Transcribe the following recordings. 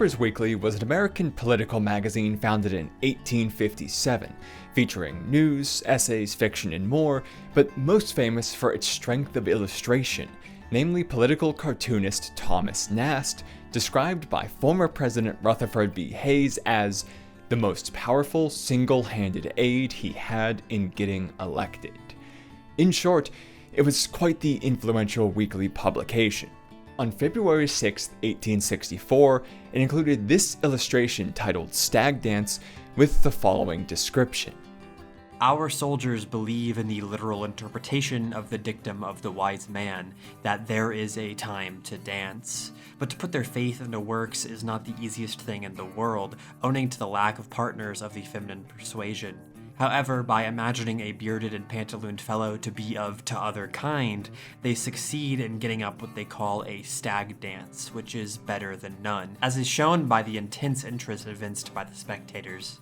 Harper's Weekly was an American political magazine founded in 1857, featuring news, essays, fiction, and more, but most famous for its strength of illustration, namely political cartoonist Thomas Nast, described by former President Rutherford B. Hayes as the most powerful single-handed aid he had in getting elected. In short, it was quite the influential weekly publication. On February 6, 1864, it included this illustration titled Stag Dance with the following description. Our soldiers believe in the literal interpretation of the dictum of the wise man, that there is a time to dance. But to put their faith into works is not the easiest thing in the world, owing to the lack of partners of the feminine persuasion. However, by imagining a bearded and pantalooned fellow to be of t'other kind, they succeed in getting up what they call a stag dance, which is better than none, as is shown by the intense interest evinced by the spectators.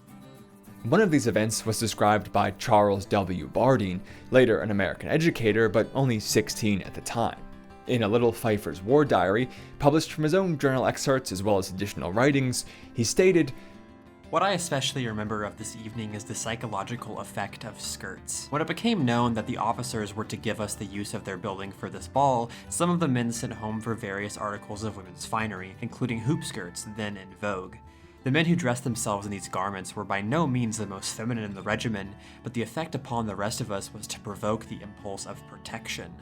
One of these events was described by Charles W. Bardeen, later an American educator, but only 16 at the time. In a Little Pfeiffer's War Diary, published from his own journal excerpts as well as additional writings, he stated, "What I especially remember of this evening is the psychological effect of skirts. When it became known that the officers were to give us the use of their building for this ball, some of the men sent home for various articles of women's finery, including hoop skirts, then in vogue. The men who dressed themselves in these garments were by no means the most feminine in the regiment, but the effect upon the rest of us was to provoke the impulse of protection.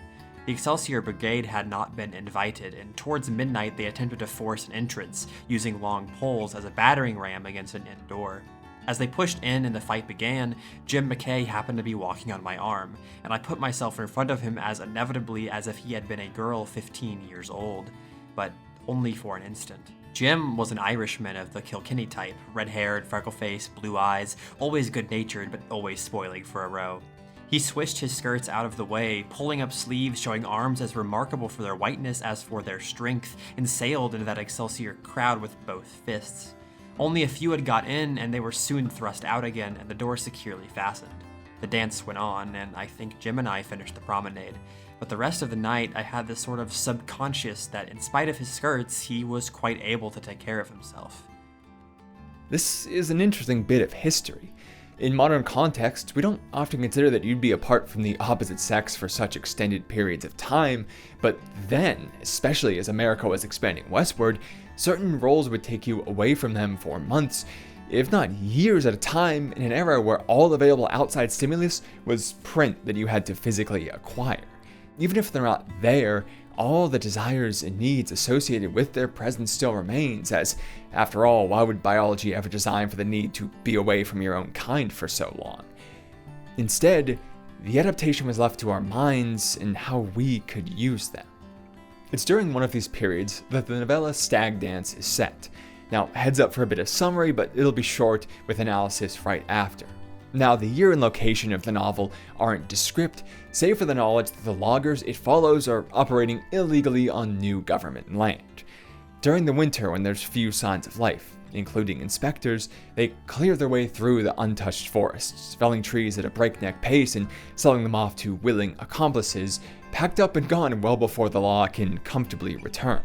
The Excelsior Brigade had not been invited, and towards midnight they attempted to force an entrance, using long poles as a battering ram against an inn door. As they pushed in and the fight began, Jim McKay happened to be walking on my arm, and I put myself in front of him as inevitably as if he had been a girl 15 years old, but only for an instant. Jim was an Irishman of the Kilkenny type, red-haired, freckle-faced, blue eyes, always good-natured but always spoiling for a row. He swished his skirts out of the way, pulling up sleeves showing arms as remarkable for their whiteness as for their strength, and sailed into that Excelsior crowd with both fists. Only a few had got in, and they were soon thrust out again, and the door securely fastened. The dance went on, and I think Jim and I finished the promenade. But the rest of the night, I had this sort of subconscious that in spite of his skirts, he was quite able to take care of himself." This is an interesting bit of history. In modern context, we don't often consider that you'd be apart from the opposite sex for such extended periods of time, but then, especially as America was expanding westward, certain roles would take you away from them for months, if not years at a time, in an era where all available outside stimulus was print that you had to physically acquire. Even if they're not there, all the desires and needs associated with their presence still remains, as, after all, why would biology ever design for the need to be away from your own kind for so long? Instead, the adaptation was left to our minds and how we could use them. It's during one of these periods that the novella Stag Dance is set. Now, heads up for a bit of summary, but it'll be short with analysis right after. Now, the year and location of the novel aren't descript, save for the knowledge that the loggers it follows are operating illegally on new government land. During the winter, when there's few signs of life, including inspectors, they clear their way through the untouched forests, felling trees at a breakneck pace and selling them off to willing accomplices, packed up and gone well before the law can comfortably return.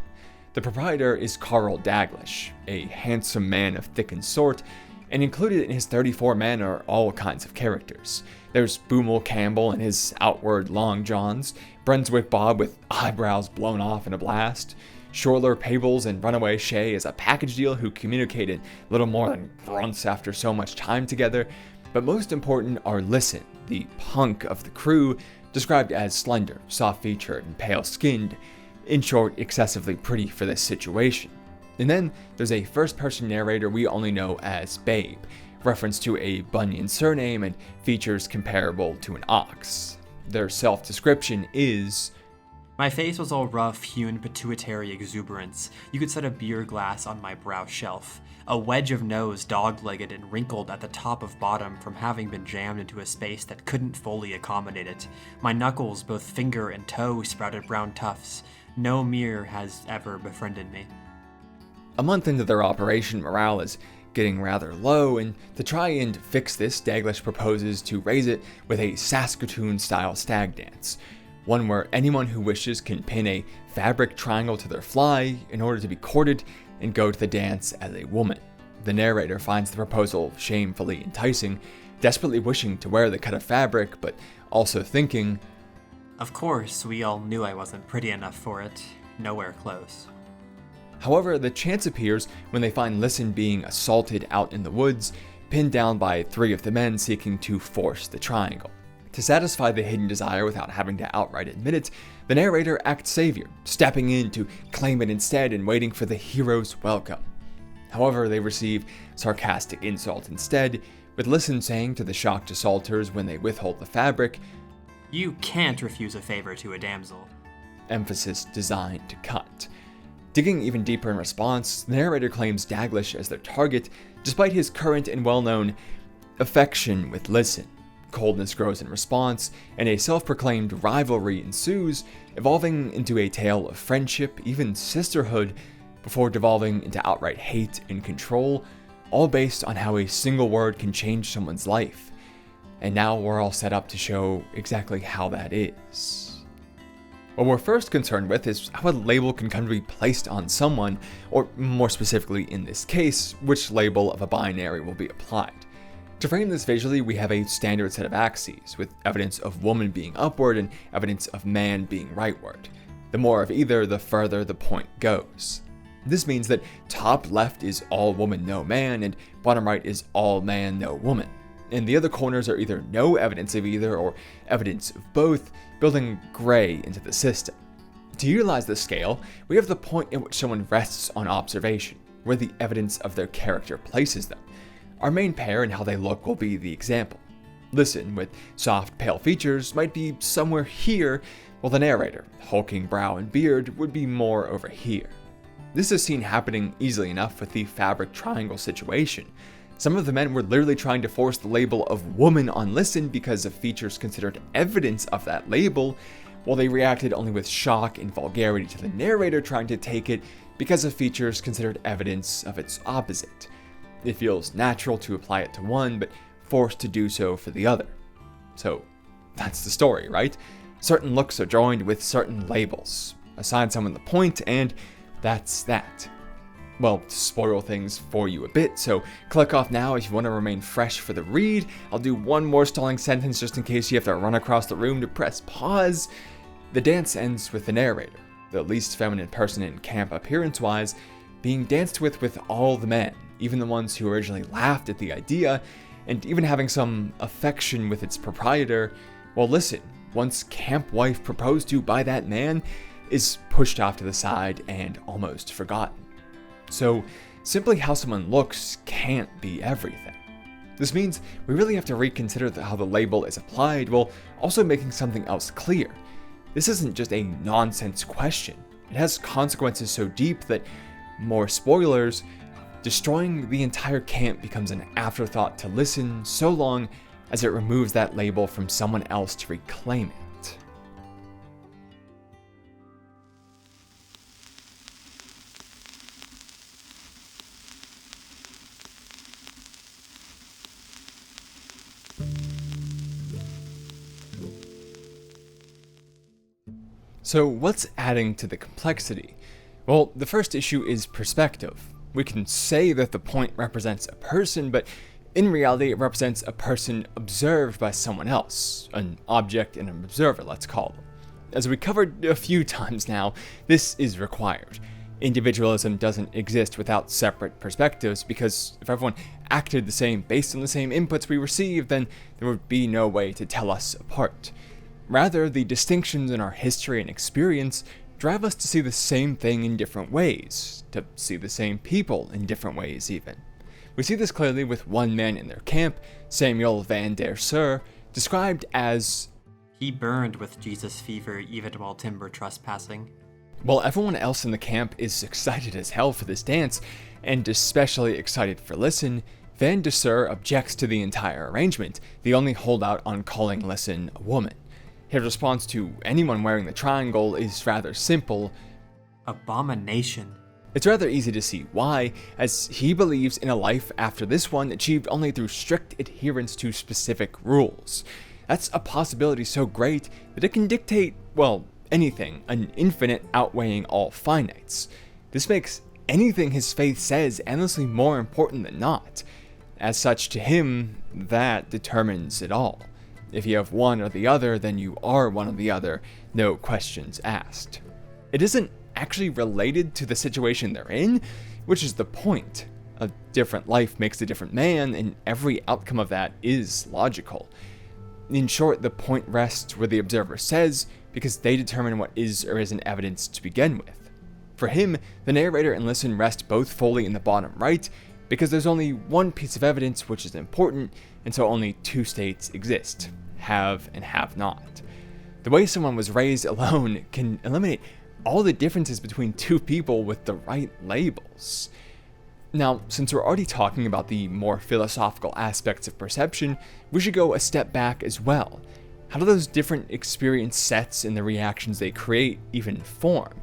The proprietor is Carl Daglish, a handsome man of thickened sort, and included in his 34 men are all kinds of characters. There's Boomel Campbell and his outward long johns, Brunswick Bob with eyebrows blown off in a blast, Shorler Pables and Runaway Shay as a package deal who communicated little more than grunts after so much time together, but most important are Lisen, the punk of the crew, described as slender, soft-featured, and pale-skinned, in short, excessively pretty for this situation. And then there's a first-person narrator we only know as Babe, reference to a Bunyan surname and features comparable to an ox. Their self-description is, "My face was all rough-hewn pituitary exuberance. You could set a beer glass on my brow shelf. A wedge of nose dog-legged and wrinkled at the top of bottom from having been jammed into a space that couldn't fully accommodate it. My knuckles, both finger and toe, sprouted brown tufts. No mirror has ever befriended me." A month into their operation, morale is getting rather low, and to try and fix this, Daglish proposes to raise it with a Saskatoon-style stag dance, one where anyone who wishes can pin a fabric triangle to their fly in order to be courted, and go to the dance as a woman. The narrator finds the proposal shamefully enticing, desperately wishing to wear the cut of fabric, but also thinking, "Of course, we all knew I wasn't pretty enough for it. Nowhere close." However, the chance appears when they find Lisen being assaulted out in the woods, pinned down by 3 of the men seeking to force the triangle. To satisfy the hidden desire without having to outright admit it, the narrator acts savior, stepping in to claim it instead and waiting for the hero's welcome. However, they receive sarcastic insult instead, with Lisen saying to the shocked assaulters when they withhold the fabric, "You can't refuse a favor to a damsel." Emphasis designed to cut. Digging even deeper in response, the narrator claims Daglish as their target, despite his current and well-known affection with Lisen. Coldness grows in response, and a self-proclaimed rivalry ensues, evolving into a tale of friendship, even sisterhood, before devolving into outright hate and control, all based on how a single word can change someone's life. And now we're all set up to show exactly how that is. What we're first concerned with is how a label can come to be placed on someone, or more specifically in this case, which label of a binary will be applied. To frame this visually, we have a standard set of axes, with evidence of woman being upward and evidence of man being rightward. The more of either, the further the point goes. This means that top left is all woman, no man, and bottom right is all man, no woman. And the other corners are either no evidence of either or evidence of both, building gray into the system. To utilize this scale, we have the point at which someone rests on observation, where the evidence of their character places them. Our main pair and how they look will be the example. Lisen, with soft, pale features, might be somewhere here, while the narrator, hulking brow and beard, would be more over here. This is seen happening easily enough with the fabric triangle situation. Some of the men were literally trying to force the label of woman on Lisen because of features considered evidence of that label, while they reacted only with shock and vulgarity to the narrator trying to take it because of features considered evidence of its opposite. It feels natural to apply it to one, but forced to do so for the other. So that's the story, right? Certain looks are joined with certain labels. Assign someone the point, and that's that. Well, to spoil things for you a bit, so click off now if you want to remain fresh for the read. I'll do one more stalling sentence just in case you have to run across the room to press pause. The dance ends with the narrator, the least feminine person in camp appearance-wise, being danced with all the men, even the ones who originally laughed at the idea, and even having some affection with its proprietor, while Lisen, once camp wife proposed to by that man, is pushed off to the side and almost forgotten. So, simply how someone looks can't be everything. This means we really have to reconsider how the label is applied while also making something else clear. This isn't just a nonsense question. It has consequences so deep that, more spoilers, destroying the entire camp becomes an afterthought to Lisen so long as it removes that label from someone else to reclaim it. So what's adding to the complexity? Well, the first issue is perspective. We can say that the point represents a person, but in reality it represents a person observed by someone else, an object and an observer, let's call them. As we covered a few times now, this is required. Individualism doesn't exist without separate perspectives, because if everyone acted the same based on the same inputs we received, then there would be no way to tell us apart. Rather, the distinctions in our history and experience drive us to see the same thing in different ways, to see the same people in different ways even. We see this clearly with one man in their camp, Samuel van der Sur, described as, "He burned with Jesus fever even while timber trespassing." While everyone else in the camp is excited as hell for this dance, and especially excited for Lisen, Van der Sur objects to the entire arrangement, the only holdout on calling Lisen a woman. His response to anyone wearing the triangle is rather simple: "Abomination." It's rather easy to see why, as he believes in a life after this one achieved only through strict adherence to specific rules. That's a possibility so great that it can dictate, well, anything, an infinite outweighing all finites. This makes anything his faith says endlessly more important than not. As such, to him, that determines it all. If you have one or the other, then you are one or the other, no questions asked. It isn't actually related to the situation they're in, which is the point. A different life makes a different man, and every outcome of that is logical. In short, the point rests where the observer says, because they determine what is or isn't evidence to begin with. For him, the narrator and Lisen rest both fully in the bottom right, because there's only one piece of evidence which is important, and so only two states exist, have and have not. The way someone was raised alone can eliminate all the differences between two people with the right labels. Now, since we're already talking about the more philosophical aspects of perception, we should go a step back as well. How do those different experience sets and the reactions they create even form?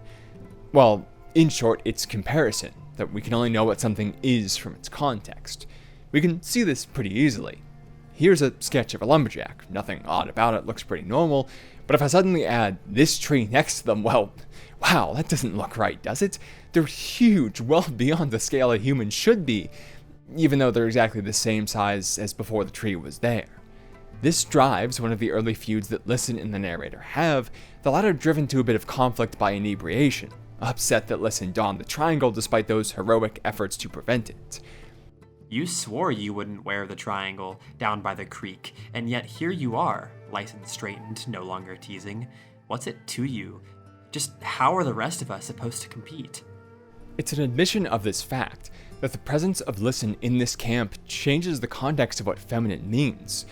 Well, in short, it's comparison, that we can only know what something is from its context. We can see this pretty easily. Here's a sketch of a lumberjack. Nothing odd about it, looks pretty normal, but if I suddenly add this tree next to them, well, wow, that doesn't look right, does it? They're huge, well beyond the scale a human should be, even though they're exactly the same size as before the tree was there. This drives one of the early feuds that Lisen and the narrator have, the latter driven to a bit of conflict by inebriation, upset that Lisen donned the triangle despite those heroic efforts to prevent it. You swore you wouldn't wear the triangle down by the creek, and yet here you are, Lisen straightened, no longer teasing. What's it to you? Just how are the rest of us supposed to compete? It's an admission of this fact, that the presence of Lisen in this camp changes the context of what feminine means.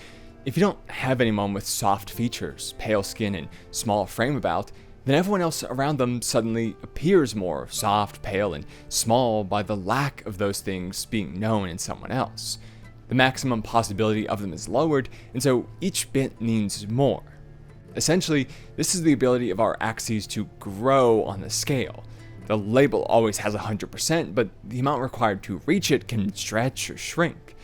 If you don't have anyone with soft features, pale skin, and small frame about, then everyone else around them suddenly appears more soft, pale, and small by the lack of those things being known in someone else. The maximum possibility of them is lowered, and so each bit means more. Essentially, this is the ability of our axes to grow on the scale. The label always has 100%, but the amount required to reach it can stretch or shrink.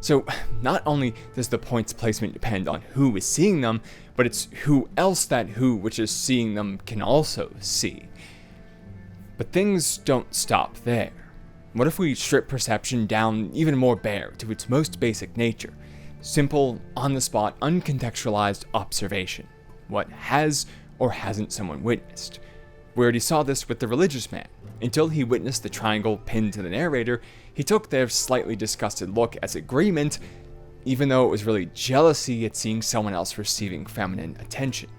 So not only does the point's placement depend on who is seeing them, but it's who else that who which is seeing them can also see. But things don't stop there. What if we strip perception down even more bare to its most basic nature? Simple, on-the-spot, uncontextualized observation. What has or hasn't someone witnessed? We already saw this with the religious man. Until he witnessed the triangle pinned to the narrator, he took their slightly disgusted look as agreement, even though it was really jealousy at seeing someone else receiving feminine attention.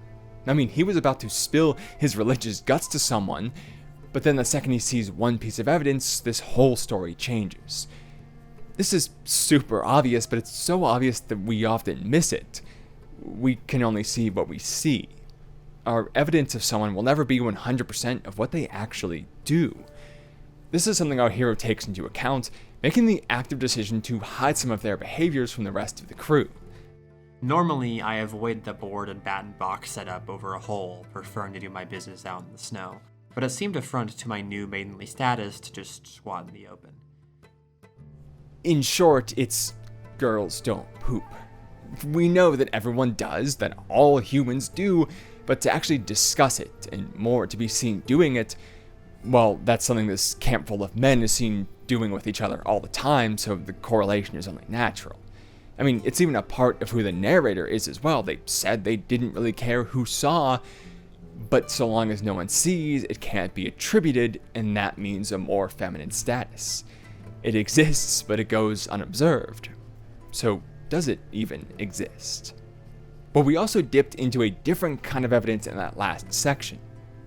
I mean, he was about to spill his religious guts to someone, but then the second he sees one piece of evidence, this whole story changes. This is super obvious, but it's so obvious that we often miss it. We can only see what we see. Our evidence of someone will never be 100% of what they actually do. This is something our hero takes into account, making the active decision to hide some of their behaviors from the rest of the crew. Normally, I avoid the board and batten box setup over a hole, preferring to do my business out in the snow, but it seemed affront to my new maidenly status to just squat in the open. In short, it's girls don't poop. We know that everyone does, that all humans do, but to actually discuss it, and more to be seen doing it, well, that's something this camp full of men is seen doing with each other all the time, so the correlation is only natural. I mean, it's even a part of who the narrator is as well. They said they didn't really care who saw, but so long as no one sees, it can't be attributed, and that means a more feminine status. It exists, but it goes unobserved. So, does it even exist? But we also dipped into a different kind of evidence in that last section.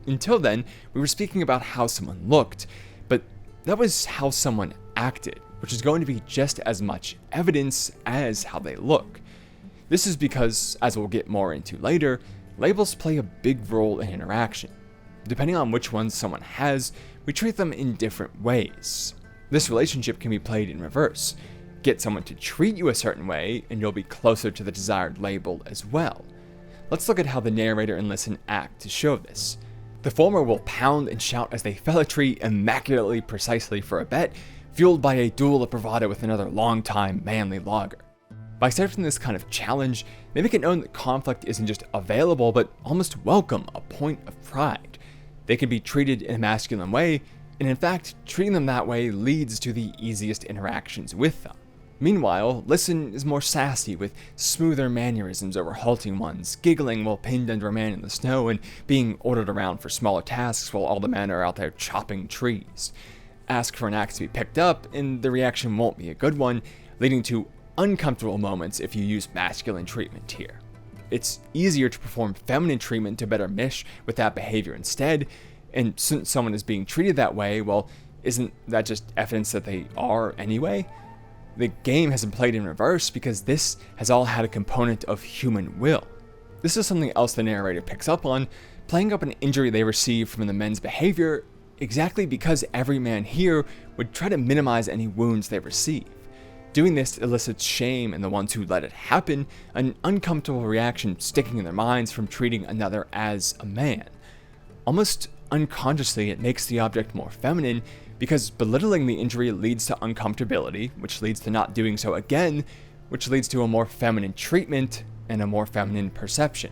Until then, we were speaking about how someone looked, but that was how someone acted, which is going to be just as much evidence as how they look. This is because, as we'll get more into later, labels play a big role in interaction. Depending on which ones someone has, we treat them in different ways. This relationship can be played in reverse. Get someone to treat you a certain way, and you'll be closer to the desired label as well. Let's look at how the narrator and Lisen act to show this. The former will pound and shout as they fell a tree immaculately precisely for a bet, fueled by a duel of bravado with another long-time manly logger. By accepting this kind of challenge, they make it known that conflict isn't just available, but almost welcome, a point of pride. They can be treated in a masculine way, And in fact, treating them that way leads to the easiest interactions with them. Meanwhile, Lisen is more sassy, with smoother mannerisms over halting ones, giggling while pinned under a man in the snow, and being ordered around for smaller tasks while all the men are out there chopping trees. Ask for an axe to be picked up, and the reaction won't be a good one, leading to uncomfortable moments if you use masculine treatment here. It's easier to perform feminine treatment to better mesh with that behavior instead, and since someone is being treated that way, well, isn't that just evidence that they are anyway? The game has been played in reverse because this has all had a component of human will. This is something else the narrator picks up on, playing up an injury they receive from the men's behavior, exactly because every man here would try to minimize any wounds they receive. Doing this elicits shame in the ones who let it happen, an uncomfortable reaction sticking in their minds from treating another as a man. Almost unconsciously, it makes the object more feminine, because belittling the injury leads to uncomfortability, which leads to not doing so again, which leads to a more feminine treatment and a more feminine perception.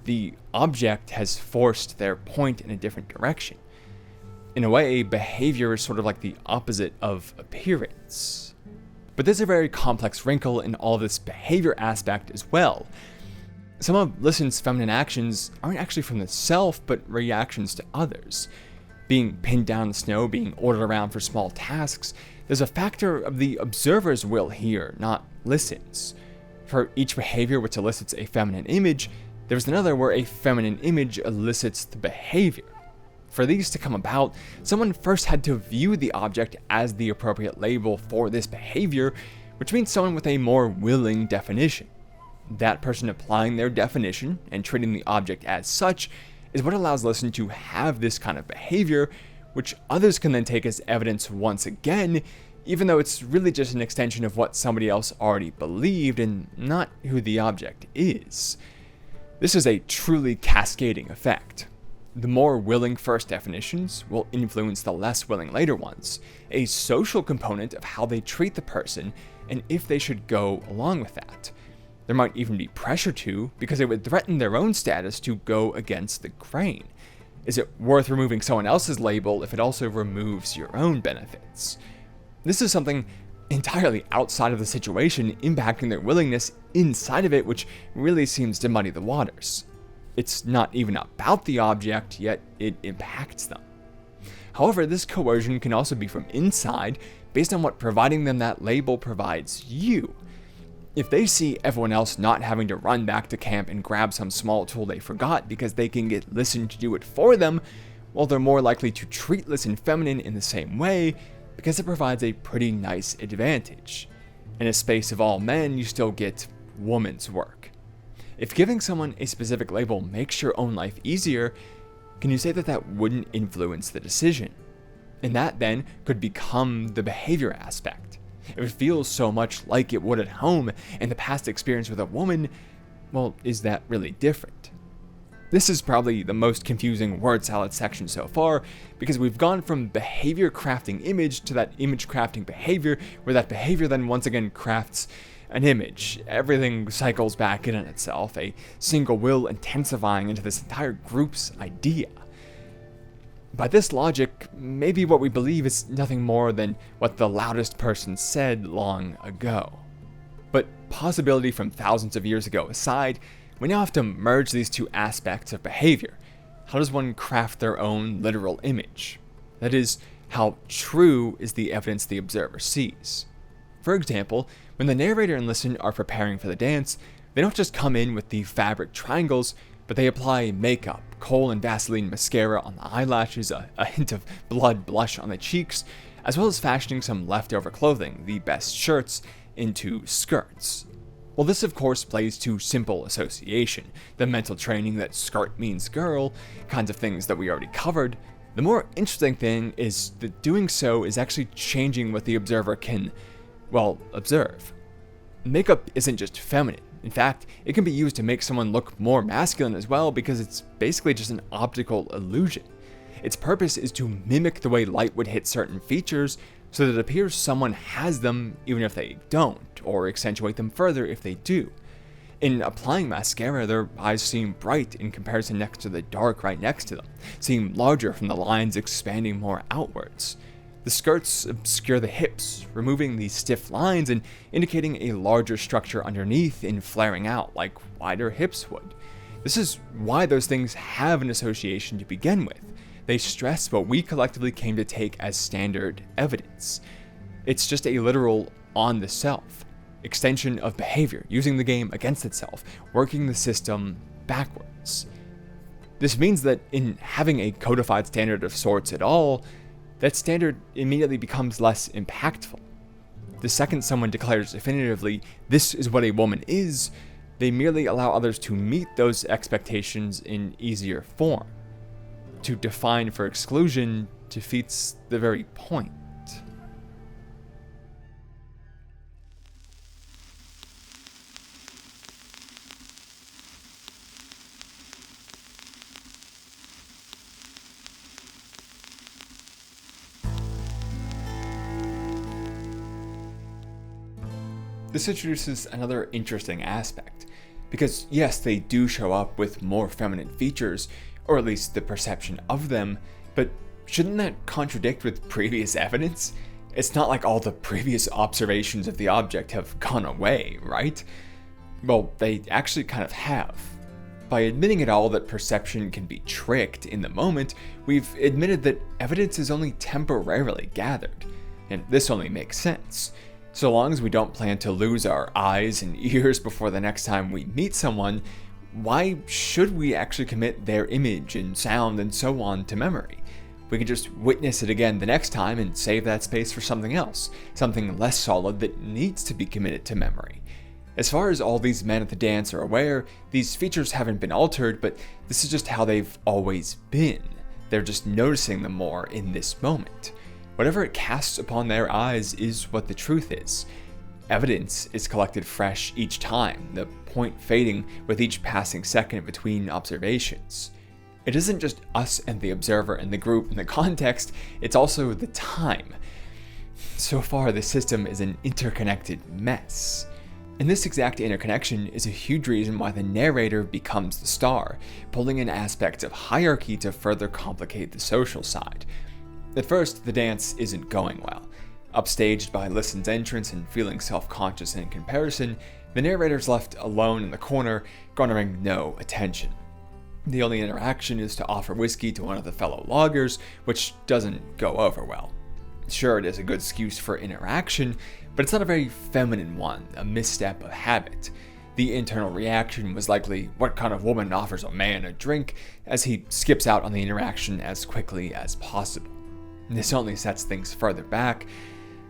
The object has forced their point in a different direction. In a way, behavior is sort of like the opposite of appearance. But there's a very complex wrinkle in all this behavior aspect as well. Some of Lisen's feminine actions aren't actually from the self, but reactions to others. Being pinned down in the snow, being ordered around for small tasks, there's a factor of the observer's will here, not Lisen's. For each behavior which elicits a feminine image, there's another where a feminine image elicits the behavior. For these to come about, someone first had to view the object as the appropriate label for this behavior, which means someone with a more willing definition. That person applying their definition and treating the object as such is what allows Lisen to have this kind of behavior, which others can then take as evidence once again, even though it's really just an extension of what somebody else already believed and not who the object is. This is a truly cascading effect. The more willing first definitions will influence the less willing later ones, a social component of how they treat the person and if they should go along with that. There might even be pressure to, because it would threaten their own status to go against the grain. Is it worth removing someone else's label if it also removes your own benefits? This is something entirely outside of the situation impacting their willingness inside of it, which really seems to muddy the waters. It's not even about the object, yet it impacts them. However, this coercion can also be from inside, based on what providing them that label provides you. If they see everyone else not having to run back to camp and grab some small tool they forgot because they can get Lisen to do it for them, well, they're more likely to treat Lisen feminine in the same way because it provides a pretty nice advantage. In a space of all men, you still get woman's work. If giving someone a specific label makes your own life easier, can you say that that wouldn't influence the decision? And that then could become the behavior aspect. If it feels so much like it would at home and the past experience with a woman, well, is that really different? This is probably the most confusing word salad section so far, because we've gone from behavior crafting image to that image crafting behavior, where that behavior then once again crafts an image. Everything cycles back in on itself, a single will intensifying into this entire group's idea. By this logic, maybe what we believe is nothing more than what the loudest person said long ago. But possibility from thousands of years ago aside, we now have to merge these two aspects of behavior. How does one craft their own literal image? That is, how true is the evidence the observer sees? For example, when the narrator and Lisen are preparing for the dance, they don't just come in with the fabric triangles, but they apply makeup, coal and Vaseline mascara on the eyelashes, a hint of blood blush on the cheeks, as well as fashioning some leftover clothing, the best shirts, into skirts. Well, this of course plays to simple association, the mental training that skirt means girl, kinds of things that we already covered. The more interesting thing is that doing so is actually changing what the observer can, well, observe. Makeup isn't just feminine. In fact, it can be used to make someone look more masculine as well, because it's basically just an optical illusion. Its purpose is to mimic the way light would hit certain features so that it appears someone has them even if they don't, or accentuate them further if they do. In applying mascara, their eyes seem bright in comparison next to the dark right next to them, seem larger from the lines expanding more outwards. The skirts obscure the hips, removing these stiff lines and indicating a larger structure underneath in flaring out like wider hips would. This is why those things have an association to begin with. They stress what we collectively came to take as standard evidence. It's just a literal on the self, extension of behavior, using the game against itself, working the system backwards. This means that in having a codified standard of sorts at all, that standard immediately becomes less impactful. The second someone declares definitively, this is what a woman is, they merely allow others to meet those expectations in easier form. To define for exclusion defeats the very point. This introduces another interesting aspect, because yes, they do show up with more feminine features, or at least the perception of them, but shouldn't that contradict with previous evidence? It's not like all the previous observations of the object have gone away, right? Well, they actually kind of have. By admitting at all that perception can be tricked in the moment, we've admitted that evidence is only temporarily gathered, and this only makes sense. So long as we don't plan to lose our eyes and ears before the next time we meet someone, why should we actually commit their image and sound and so on to memory? We can just witness it again the next time and save that space for something else, something less solid that needs to be committed to memory. As far as all these men at the dance are aware, these features haven't been altered, but this is just how they've always been. They're just noticing them more in this moment. Whatever it casts upon their eyes is what the truth is. Evidence is collected fresh each time, the point fading with each passing second between observations. It isn't just us and the observer and the group and the context, it's also the time. So far, the system is an interconnected mess. And this exact interconnection is a huge reason why the narrator becomes the star, pulling in aspects of hierarchy to further complicate the social side. At first, the dance isn't going well. Upstaged by Lisen's entrance and feeling self-conscious in comparison, the narrator's left alone in the corner, garnering no attention. The only interaction is to offer whiskey to one of the fellow loggers, which doesn't go over well. Sure, it is a good excuse for interaction, but it's not a very feminine one, a misstep of habit. The internal reaction was likely, what kind of woman offers a man a drink, as he skips out on the interaction as quickly as possible. This only sets things further back,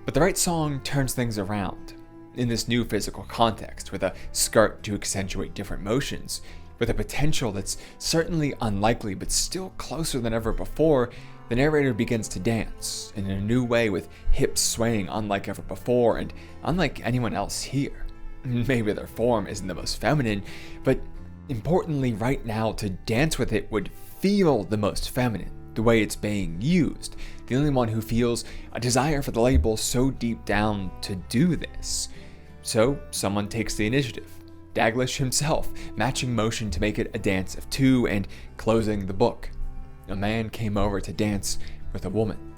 but the right song turns things around. In this new physical context, with a skirt to accentuate different motions, with a potential that's certainly unlikely but still closer than ever before, the narrator begins to dance in a new way with hips swaying unlike ever before and unlike anyone else here. Maybe their form isn't the most feminine, but importantly right now to dance with it would feel the most feminine, the way it's being used, the only one who feels a desire for the label so deep down to do this. So someone takes the initiative. Daglish himself, matching motion to make it a dance of two and closing the book. A man came over to dance with a woman.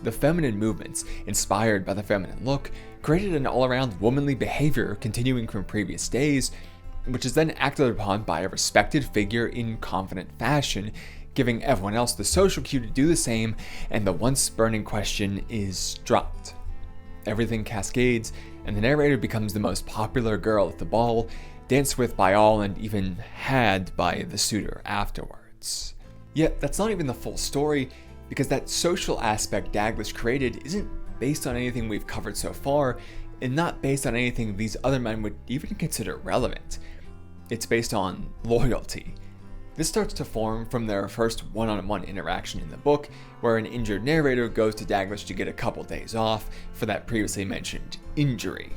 The feminine movements, inspired by the feminine look, created an all-around womanly behavior continuing from previous days, which is then acted upon by a respected figure in confident fashion, giving everyone else the social cue to do the same, and the once burning question is dropped. Everything cascades, and the narrator becomes the most popular girl at the ball, danced with by all and even had by the suitor afterwards. Yet that's not even the full story, because that social aspect Daglish created isn't based on anything we've covered so far, and not based on anything these other men would even consider relevant. It's based on loyalty. This starts to form from their first one-on-one interaction in the book, where an injured narrator goes to Daglish to get a couple days off for that previously mentioned injury.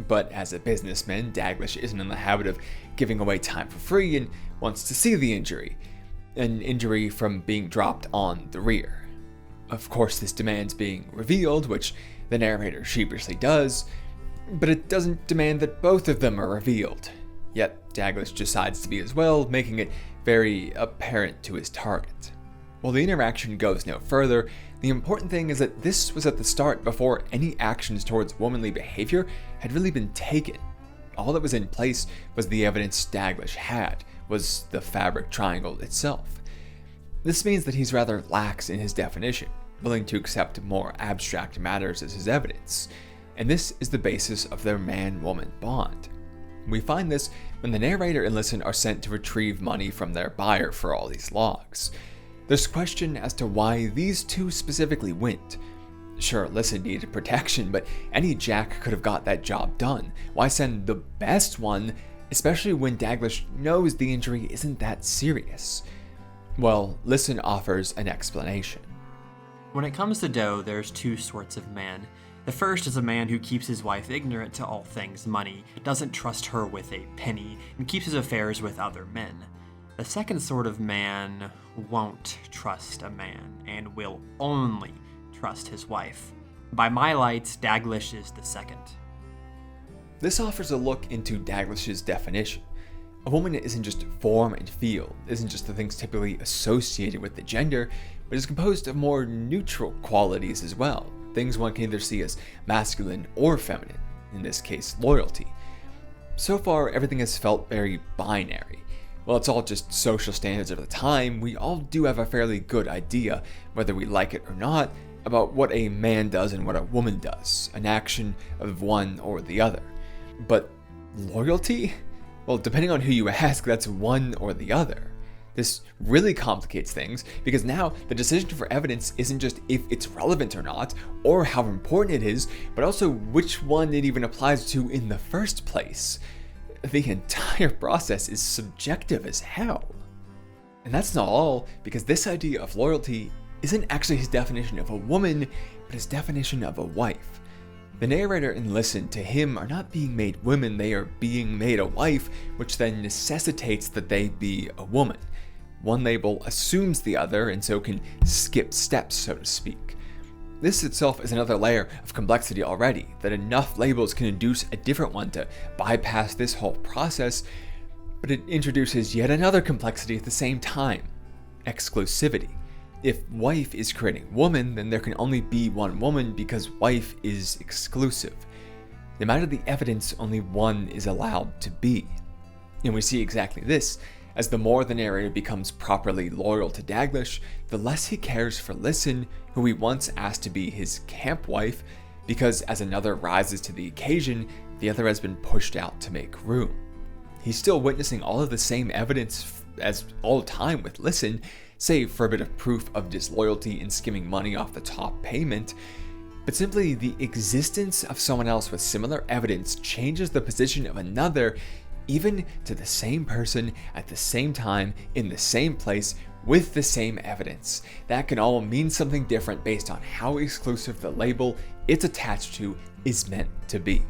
But as a businessman, Daglish isn't in the habit of giving away time for free and wants to see the injury. An injury from being dropped on the rear. Of course, this demands being revealed, which the narrator sheepishly does, but it doesn't demand that both of them are revealed. yet Daglish decides to be as well, making it very apparent to his target. While the interaction goes no further, the important thing is that this was at the start before any actions towards womanly behavior had really been taken. All that was in place was the evidence Daglish had, was the fabric triangle itself. This means that he's rather lax in his definition, willing to accept more abstract matters as his evidence, and this is the basis of their man-woman bond. We find this when the narrator and Lisen are sent to retrieve money from their buyer for all these logs. There's question as to why these two specifically went. Sure, Lisen needed protection, but any jack could have got that job done. Why send the best one, especially when Daglish knows the injury isn't that serious? Well, Lisen offers an explanation. When it comes to dough, there's two sorts of man. The first is a man who keeps his wife ignorant to all things money, doesn't trust her with a penny, and keeps his affairs with other men. The second sort of man won't trust a man, and will only trust his wife. By my lights, Daglish is the second. This offers a look into Daglish's definition. A woman isn't just form and feel, isn't just the things typically associated with the gender, but is composed of more neutral qualities as well, things one can either see as masculine or feminine, in this case loyalty. So far, everything has felt very binary. While it's all just social standards of the time, we all do have a fairly good idea, whether we like it or not, about what a man does and what a woman does, an action of one or the other. But loyalty? Well, depending on who you ask, that's one or the other. This really complicates things because now the decision for evidence isn't just if it's relevant or not, or how important it is, but also which one it even applies to in the first place. The entire process is subjective as hell. And that's not all, because this idea of loyalty isn't actually his definition of a woman, but his definition of a wife. The narrator and Lisen to him are not being made women, they are being made a wife, which then necessitates that they be a woman. One label assumes the other, and so can skip steps, so to speak. This itself is another layer of complexity already, that enough labels can induce a different one to bypass this whole process, but it introduces yet another complexity at the same time: exclusivity. If wife is creating woman, then there can only be one woman because wife is exclusive. No matter the evidence, only one is allowed to be. And we see exactly this, as the more the narrator becomes properly loyal to Daglish, the less he cares for Lisen, who he once asked to be his camp wife, because as another rises to the occasion, the other has been pushed out to make room. He's still witnessing all of the same evidence as all the time with Lisen, save for a bit of proof of disloyalty in skimming money off the top payment, but simply the existence of someone else with similar evidence changes the position of another, even to the same person at the same time in the same place with the same evidence. That can all mean something different based on how exclusive the label it's attached to is meant to be.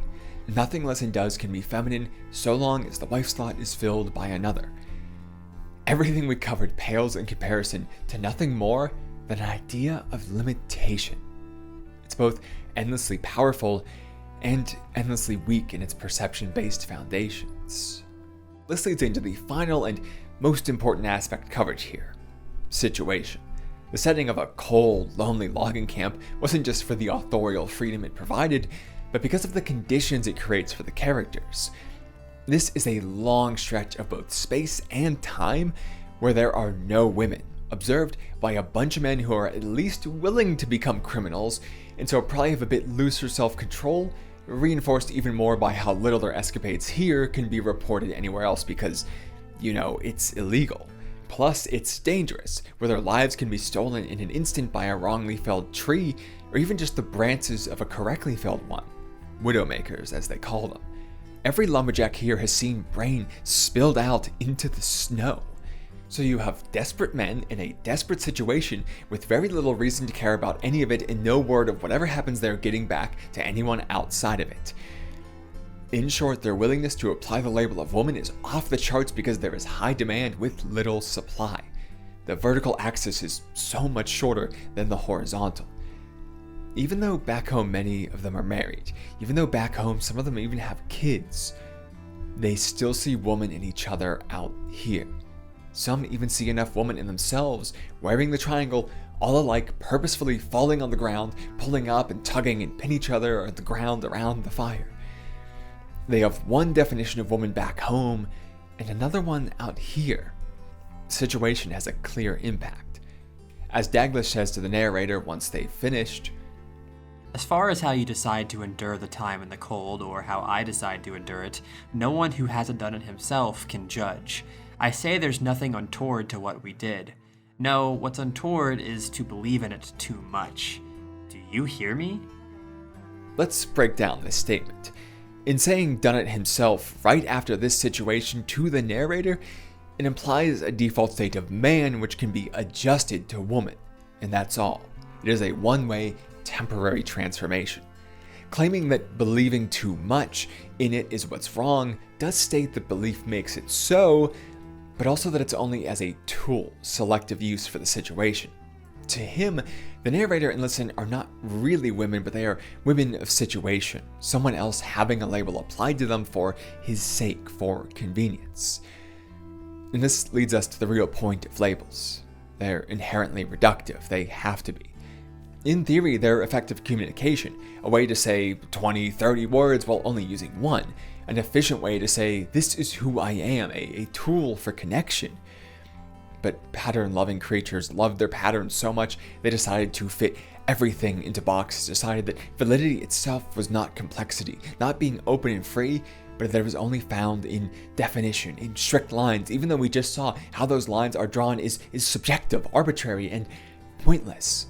Nothing Lisen does can be feminine so long as the wife's thought is filled by another. Everything we covered pales in comparison to nothing more than an idea of limitation. It's both endlessly powerful and endlessly weak in its perception-based foundations. This leads into the final and most important aspect covered here: situation. The setting of a cold, lonely logging camp wasn't just for the authorial freedom it provided, but because of the conditions it creates for the characters. This is a long stretch of both space and time where there are no women, observed by a bunch of men who are at least willing to become criminals, and so probably have a bit looser self-control, reinforced even more by how little their escapades here can be reported anywhere else because, it's illegal. Plus, it's dangerous, where their lives can be stolen in an instant by a wrongly felled tree, or even just the branches of a correctly felled one. Widowmakers, as they call them. Every lumberjack here has seen brain spilled out into the snow. So you have desperate men in a desperate situation with very little reason to care about any of it and no word of whatever happens there getting back to anyone outside of it. In short, their willingness to apply the label of woman is off the charts because there is high demand with little supply. The vertical axis is so much shorter than the horizontal. Even though back home many of them are married, even though back home some of them even have kids, they still see woman in each other out here. Some even see enough woman in themselves, wearing the triangle, all alike, purposefully falling on the ground, pulling up and tugging and pin each other at the ground around the fire. They have one definition of woman back home and another one out here. The situation has a clear impact. As Daglish says to the narrator once they've finished, "As far as how you decide to endure the time in the cold, or how I decide to endure it, no one who hasn't done it himself can judge. I say there's nothing untoward to what we did. No, what's untoward is to believe in it too much. Do you hear me?" Let's break down this statement. In saying done it himself right after this situation to the narrator, it implies a default state of man which can be adjusted to woman, and that's all. It is a one-way, temporary transformation. Claiming that believing too much in it is what's wrong does state that belief makes it so, but also that it's only as a tool, selective use for the situation. To him, the narrator and Lisen are not really women, but they are women of situation, someone else having a label applied to them for his sake, for convenience. And this leads us to the real point of labels. They're inherently reductive, they have to be. In theory, they're effective communication, a way to say 20, 30 words while only using one, an efficient way to say, this is who I am, a tool for connection. But pattern-loving creatures loved their patterns so much, they decided to fit everything into boxes, decided that validity itself was not complexity, not being open and free, but that it was only found in definition, in strict lines, even though we just saw how those lines are drawn is subjective, arbitrary, and pointless.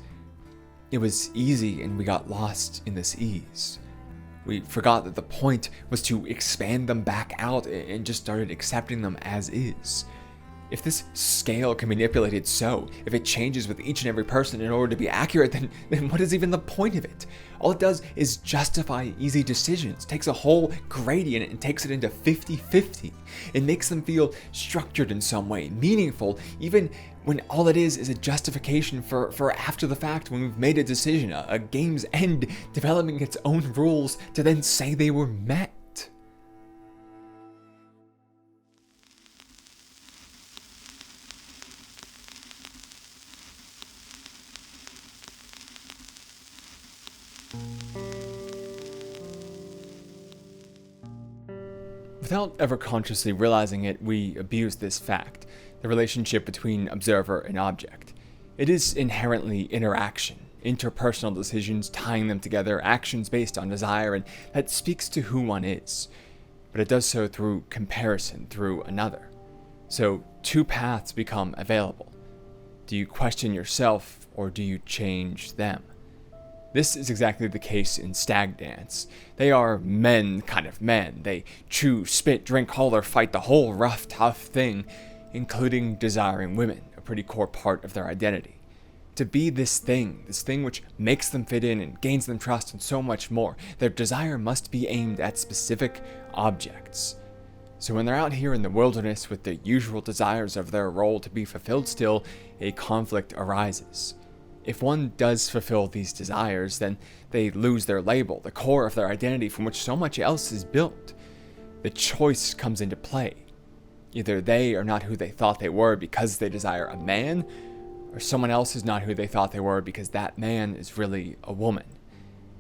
It was easy, and we got lost in this ease. We forgot that the point was to expand them back out and just started accepting them as is. If this scale can be manipulated so, if it changes with each and every person in order to be accurate, then what is even the point of it? All it does is justify easy decisions, takes a whole gradient and takes it into 50-50. It makes them feel structured in some way, meaningful, even when all it is a justification for after the fact when we've made a decision, a game's end developing its own rules to then say they were met. Without ever consciously realizing it, we abuse this fact, the relationship between observer and object. It is inherently interaction, interpersonal decisions tying them together, actions based on desire, and that speaks to who one is. But it does so through comparison, through another. So two paths become available. Do you question yourself, or do you change them? This is exactly the case in Stag Dance. They are men kind of men. They chew, spit, drink, holler, fight the whole rough, tough thing, including desiring women, a pretty core part of their identity. To be this thing which makes them fit in and gains them trust and so much more, their desire must be aimed at specific objects. So when they're out here in the wilderness with the usual desires of their role to be fulfilled still, a conflict arises. If one does fulfill these desires, then they lose their label, the core of their identity from which so much else is built. The choice comes into play. Either they are not who they thought they were because they desire a man, or someone else is not who they thought they were because that man is really a woman.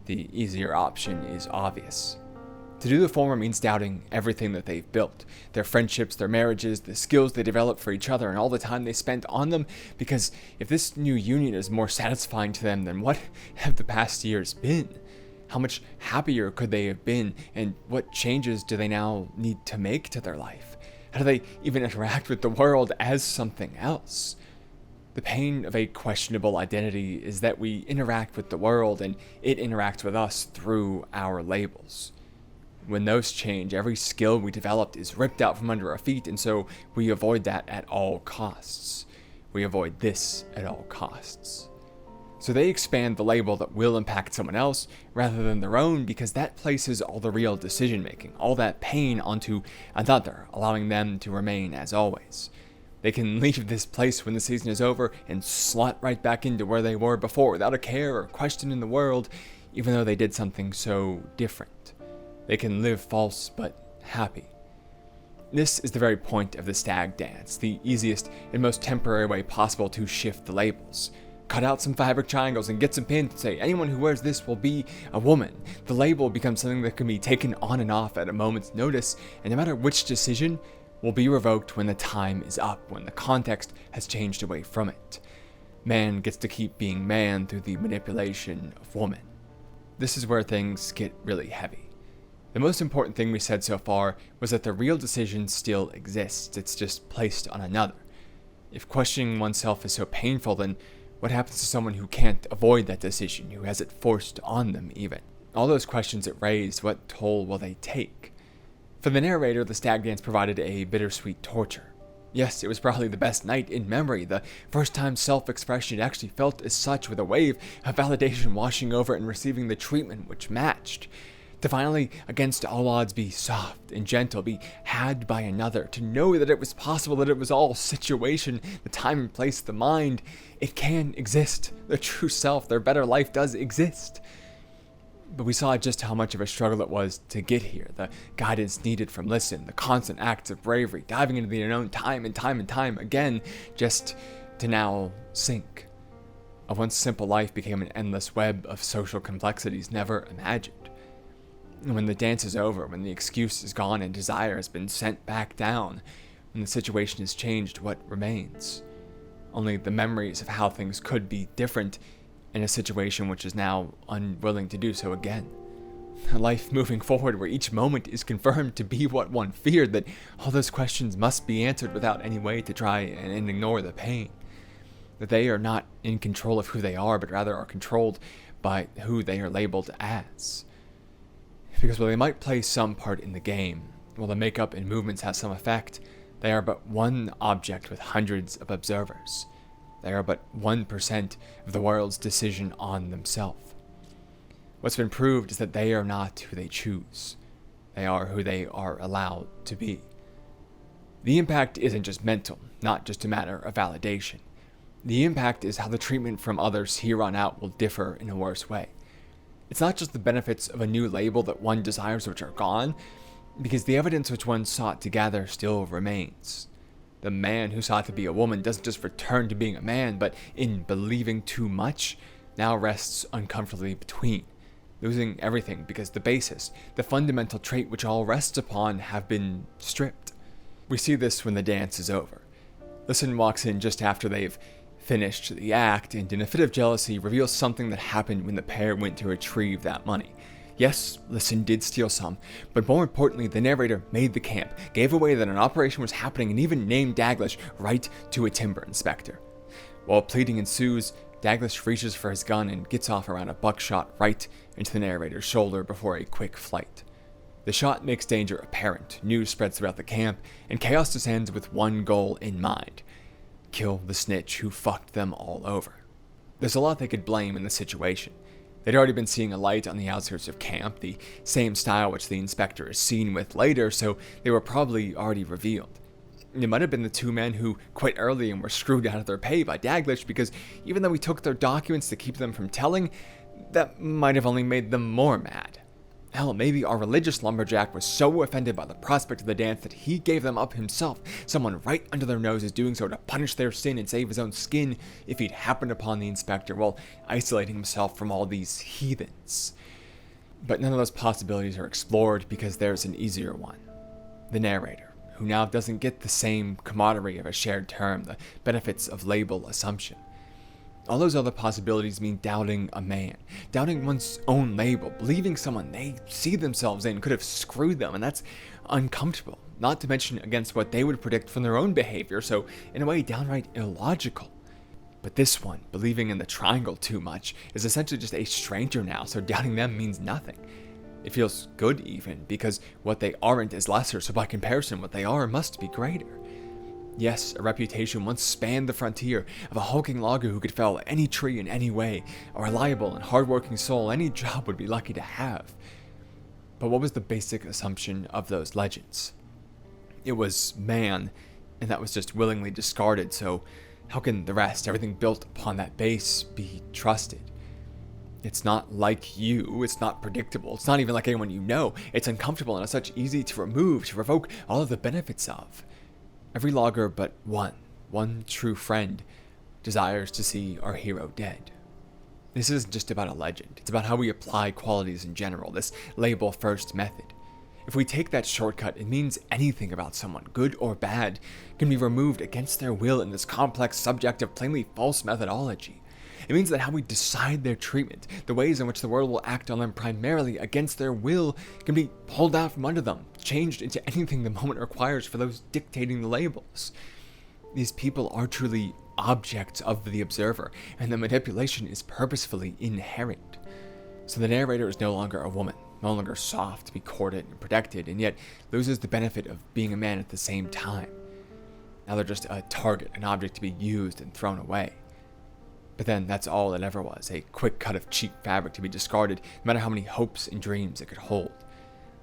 The easier option is obvious. To do the former means doubting everything that they've built, their friendships, their marriages, the skills they developed for each other, and all the time they spent on them, because if this new union is more satisfying to them than what have the past years been, how much happier could they have been, and what changes do they now need to make to their life? How do they even interact with the world as something else? The pain of a questionable identity is that we interact with the world, and it interacts with us through our labels. When those change, every skill we developed is ripped out from under our feet, and so we avoid that at all costs. We avoid this at all costs. So they expand the label that will impact someone else rather than their own, because that places all the real decision making, all that pain onto another, allowing them to remain as always. They can leave this place when the season is over and slot right back into where they were before without a care or question in the world, even though they did something so different. They can live false but happy. This is the very point of the Stag Dance, the easiest and most temporary way possible to shift the labels. Cut out some fabric triangles and get some pins and say anyone who wears this will be a woman. The label becomes something that can be taken on and off at a moment's notice, and no matter which decision will be revoked when the time is up, when the context has changed away from it. Man gets to keep being man through the manipulation of woman. This is where things get really heavy. The most important thing we said so far was that the real decision still exists, it's just placed on another. If questioning oneself is so painful, then what happens to someone who can't avoid that decision, who has it forced on them even? All those questions it raised, what toll will they take? For the narrator, the Stag Dance provided a bittersweet torture. Yes, it was probably the best night in memory, the first time self-expression actually felt as such, with a wave of validation washing over it and receiving the treatment which matched. To finally, against all odds, be soft and gentle, be had by another, to know that it was possible, that it was all situation, the time and place, the mind, it can exist. Their true self, their better life does exist. But we saw just how much of a struggle it was to get here, the guidance needed from Lisen, the constant acts of bravery, diving into the unknown time and time again, just to now sink. A once simple life became an endless web of social complexities never imagined. And when the dance is over, when the excuse is gone and desire has been sent back down, when the situation has changed, what remains? Only the memories of how things could be different in a situation which is now unwilling to do so again. A life moving forward where each moment is confirmed to be what one feared, that all those questions must be answered without any way to try and ignore the pain. That they are not in control of who they are, but rather are controlled by who they are labeled as. Because while they might play some part in the game, while the makeup and movements have some effect, they are but one object with hundreds of observers. They are but 1% of the world's decision on themselves. What's been proved is that they are not who they choose. They are who they are allowed to be. The impact isn't just mental, not just a matter of validation. The impact is how the treatment from others here on out will differ in a worse way. It's not just the benefits of a new label that one desires which are gone, because the evidence which one sought to gather still remains. The man who sought to be a woman doesn't just return to being a man, but in believing too much, now rests uncomfortably between, losing everything because the basis, the fundamental trait which all rests upon, have been stripped. We see this when the dance is over. Lisen walks in just after they've finished the act, and in a fit of jealousy reveals something that happened when the pair went to retrieve that money. Yes, Lisen did steal some, but more importantly, the narrator made the camp, gave away that an operation was happening, and even named Daglish right to a timber inspector. While pleading ensues, Daglish reaches for his gun and gets off around a buckshot right into the narrator's shoulder before a quick flight. The shot makes danger apparent, news spreads throughout the camp, and chaos descends with one goal in mind: kill the snitch who fucked them all over. There's a lot they could blame in the situation. They'd already been seeing a light on the outskirts of camp, the same style which the inspector is seen with later, so they were probably already revealed. It might have been the two men who quit early and were screwed out of their pay by Daglish, because even though he took their documents to keep them from telling, that might have only made them more mad. Hell, maybe our religious lumberjack was so offended by the prospect of the dance that he gave them up himself, someone right under their noses doing so to punish their sin and save his own skin if he'd happened upon the inspector while isolating himself from all these heathens. But none of those possibilities are explored because there's an easier one. The narrator, who now doesn't get the same camaraderie of a shared term, the benefits of label assumption. All those other possibilities mean doubting a man, doubting one's own label, believing someone they see themselves in could have screwed them, and that's uncomfortable, not to mention against what they would predict from their own behavior, so in a way downright illogical. But this one, believing in the triangle too much, is essentially just a stranger now, so doubting them means nothing. It feels good even, because what they aren't is lesser, so by comparison what they are must be greater. Yes, a reputation once spanned the frontier of a hulking logger who could fell any tree in any way, a reliable and hardworking soul any job would be lucky to have. But what was the basic assumption of those legends? It was man, and that was just willingly discarded, so how can the rest, everything built upon that base, be trusted? It's not like you, it's not predictable, it's not even like anyone you know. It's uncomfortable and as such easy to remove, to revoke all of the benefits of. Every logger but one true friend, desires to see our hero dead. This isn't just about a legend, it's about how we apply qualities in general, this label first method. If we take that shortcut, it means anything about someone, good or bad, can be removed against their will in this complex, subjective, plainly false methodology. It means that how we decide their treatment, the ways in which the world will act on them primarily against their will, can be pulled out from under them, changed into anything the moment requires for those dictating the labels. These people are truly objects of the observer, and the manipulation is purposefully inherent. So the narrator is no longer a woman, no longer soft to be courted and protected, and yet loses the benefit of being a man at the same time. Now they're just a target, an object to be used and thrown away. But then that's all it ever was, a quick cut of cheap fabric to be discarded, no matter how many hopes and dreams it could hold.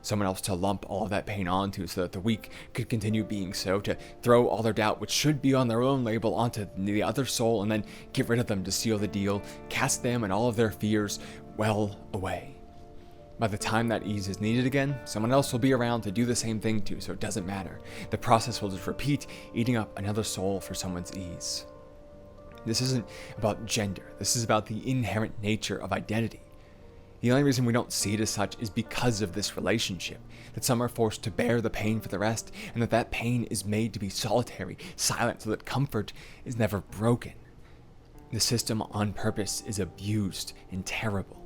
Someone else to lump all of that pain onto so that the weak could continue being so, to throw all their doubt, which should be on their own label, onto the other soul, and then get rid of them to seal the deal, cast them and all of their fears well away. By the time that ease is needed again, someone else will be around to do the same thing too, so it doesn't matter. The process will just repeat, eating up another soul for someone's ease. This isn't about gender, this is about the inherent nature of identity. The only reason we don't see it as such is because of this relationship, that some are forced to bear the pain for the rest, and that pain is made to be solitary, silent, so that comfort is never broken. The system on purpose is abused and terrible.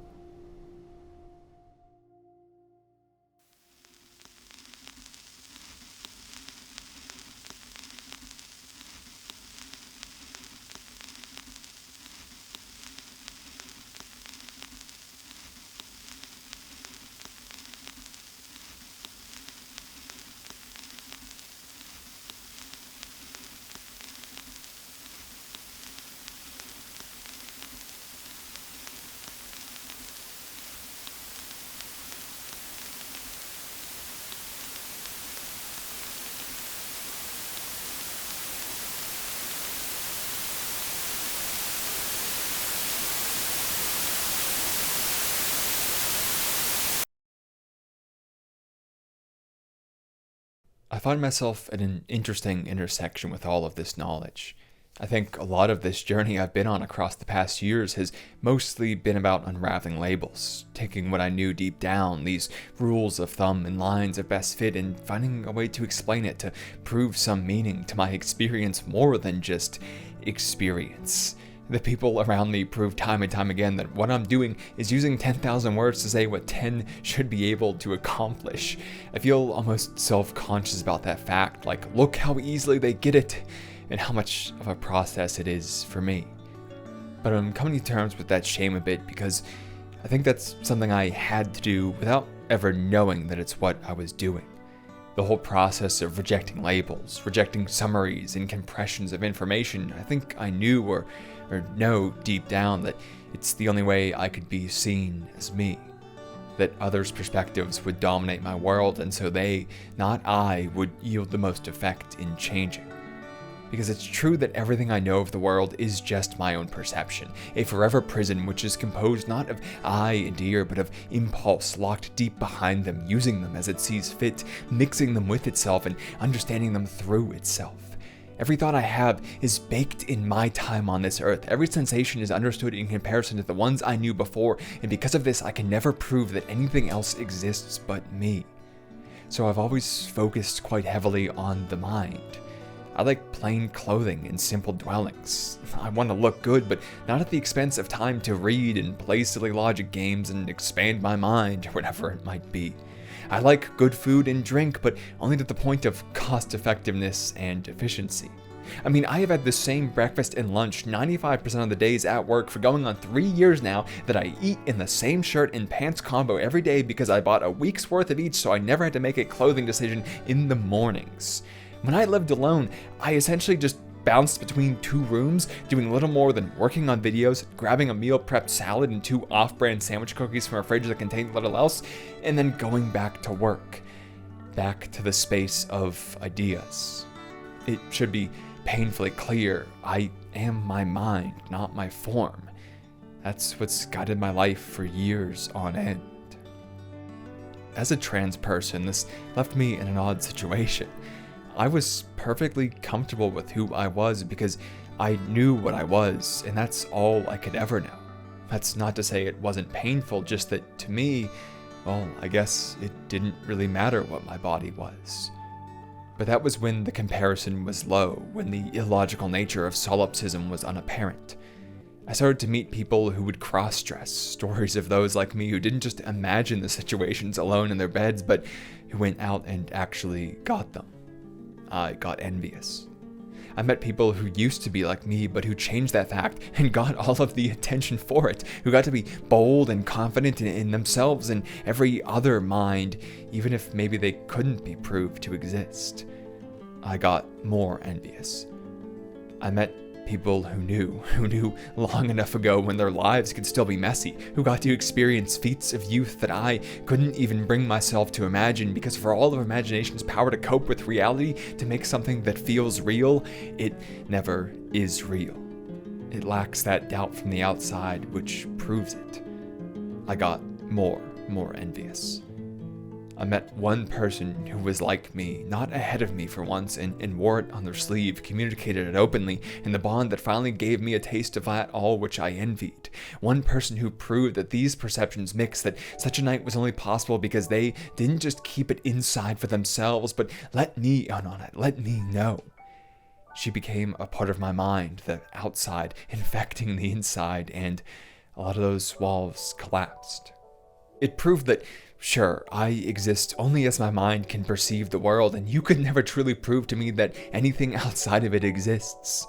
I find myself at an interesting intersection with all of this knowledge. I think a lot of this journey I've been on across the past years has mostly been about unraveling labels, taking what I knew deep down, these rules of thumb and lines of best fit, and finding a way to explain it, to prove some meaning to my experience more than just experience. The people around me prove time and time again that what I'm doing is using 10,000 words to say what 10 should be able to accomplish. I feel almost self-conscious about that fact, like, look how easily they get it, and how much of a process it is for me. But I'm coming to terms with that shame a bit because I think that's something I had to do without ever knowing that it's what I was doing. The whole process of rejecting labels, rejecting summaries and compressions of information, I think I knew or know deep down that it's the only way I could be seen as me. That others' perspectives would dominate my world, and so they, not I, would yield the most effect in changing. Because it's true that everything I know of the world is just my own perception, a forever prison which is composed not of I and ear, but of impulse locked deep behind them, using them as it sees fit, mixing them with itself and understanding them through itself. Every thought I have is baked in my time on this earth. Every sensation is understood in comparison to the ones I knew before, and because of this, I can never prove that anything else exists but me. So I've always focused quite heavily on the mind. I like plain clothing and simple dwellings. I want to look good, but not at the expense of time to read and play silly logic games and expand my mind, or whatever it might be. I like good food and drink, but only to the point of cost-effectiveness and efficiency. I mean, I have had the same breakfast and lunch 95% of the days at work for going on 3 years now, that I eat in the same shirt and pants combo every day because I bought a week's worth of each, so I never had to make a clothing decision in the mornings. When I lived alone, I essentially just bounced between 2 rooms, doing little more than working on videos, grabbing a meal prepped salad and 2 off-brand sandwich cookies from a fridge that contained little else, and then going back to work. Back to the space of ideas. It should be painfully clear, I am my mind, not my form. That's what's guided my life for years on end. As a trans person, this left me in an odd situation. I was perfectly comfortable with who I was because I knew what I was, and that's all I could ever know. That's not to say it wasn't painful, just that to me, well, I guess it didn't really matter what my body was. But that was when the comparison was low, when the illogical nature of solipsism was unapparent. I started to meet people who would cross-dress, stories of those like me who didn't just imagine the situations alone in their beds, but who went out and actually got them. I got envious. I met people who used to be like me, but who changed that fact and got all of the attention for it, who got to be bold and confident in themselves and every other mind, even if maybe they couldn't be proved to exist. I got more envious. I met people who knew long enough ago when their lives could still be messy, who got to experience feats of youth that I couldn't even bring myself to imagine, because for all of imagination's power to cope with reality, to make something that feels real, it never is real. It lacks that doubt from the outside which proves it. I got more envious. I met one person who was like me, not ahead of me for once, and wore it on their sleeve, communicated it openly, in the bond that finally gave me a taste of that all which I envied. One person who proved that these perceptions mix, that such a night was only possible because they didn't just keep it inside for themselves, but let me in on it, let me know. She became a part of my mind, the outside infecting the inside, and a lot of those walls collapsed. It proved that sure, I exist only as my mind can perceive the world, and you could never truly prove to me that anything outside of it exists.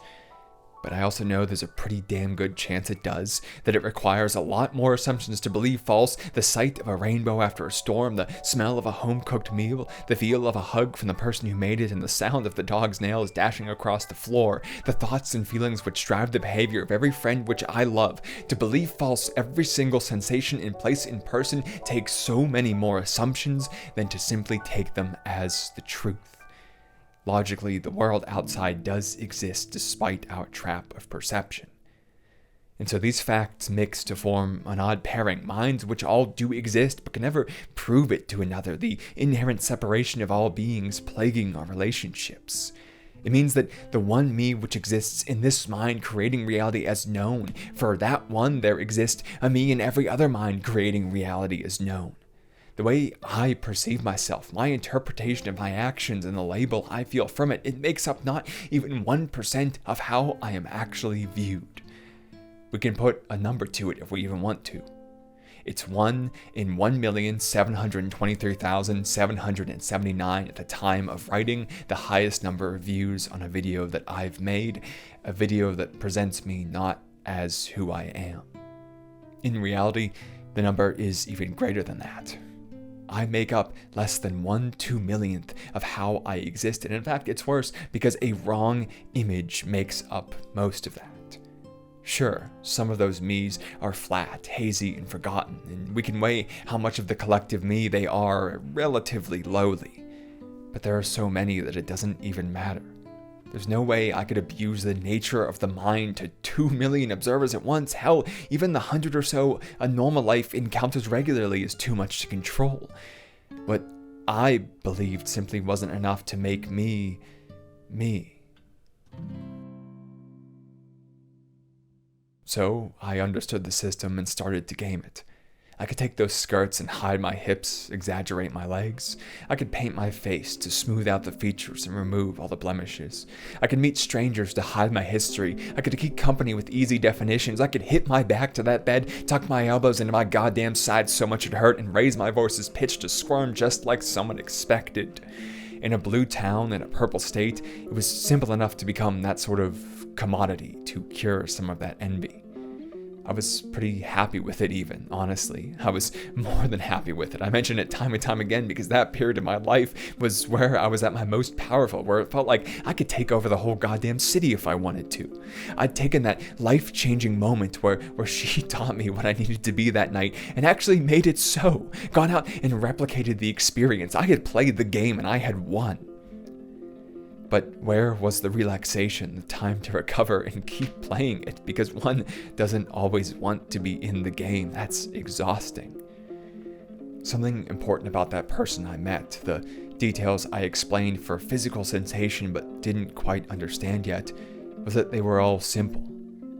But I also know there's a pretty damn good chance it does, that it requires a lot more assumptions to believe false: the sight of a rainbow after a storm, the smell of a home-cooked meal, the feel of a hug from the person who made it, and the sound of the dog's nails dashing across the floor, the thoughts and feelings which drive the behavior of every friend which I love. To believe false every single sensation and place in person takes so many more assumptions than to simply take them as the truth. Logically, the world outside does exist despite our trap of perception. And so these facts mix to form an odd pairing, minds which all do exist but can never prove it to another, the inherent separation of all beings plaguing our relationships. It means that the one me which exists in this mind creating reality as known, for that one there exists a me in every other mind creating reality as known. The way I perceive myself, my interpretation of my actions, and the label I feel from it, it makes up not even 1% of how I am actually viewed. We can put a number to it if we even want to. It's 1 in 1,723,779 at the time of writing, the highest number of views on a video that I've made, a video that presents me not as who I am. In reality, the number is even greater than that. I make up less than 1/2,000,000th of how I exist, and in fact it's worse because a wrong image makes up most of that. Sure, some of those me's are flat, hazy, and forgotten, and we can weigh how much of the collective me they are relatively lowly, but there are so many that it doesn't even matter. There's no way I could abuse the nature of the mind to 2 million observers at once. Hell, even the 100 or so a normal life encounters regularly is too much to control. What I believed simply wasn't enough to make me, me. So I understood the system and started to game it. I could take those skirts and hide my hips, exaggerate my legs. I could paint my face to smooth out the features and remove all the blemishes. I could meet strangers to hide my history. I could keep company with easy definitions. I could hit my back to that bed, tuck my elbows into my goddamn sides so much it hurt, and raise my voice's pitch to squirm just like someone expected. In a blue town in a purple state, it was simple enough to become that sort of commodity to cure some of that envy. I was pretty happy with it even, honestly. I was more than happy with it. I mention it time and time again because that period of my life was where I was at my most powerful, where it felt like I could take over the whole goddamn city if I wanted to. I'd taken that life-changing moment where she taught me what I needed to be that night and actually made it so. Gone out and replicated the experience. I had played the game and I had won. But where was the relaxation, the time to recover and keep playing it? Because one doesn't always want to be in the game. That's exhausting. Something important about that person I met, the details I explained for physical sensation but didn't quite understand yet, was that they were all simple.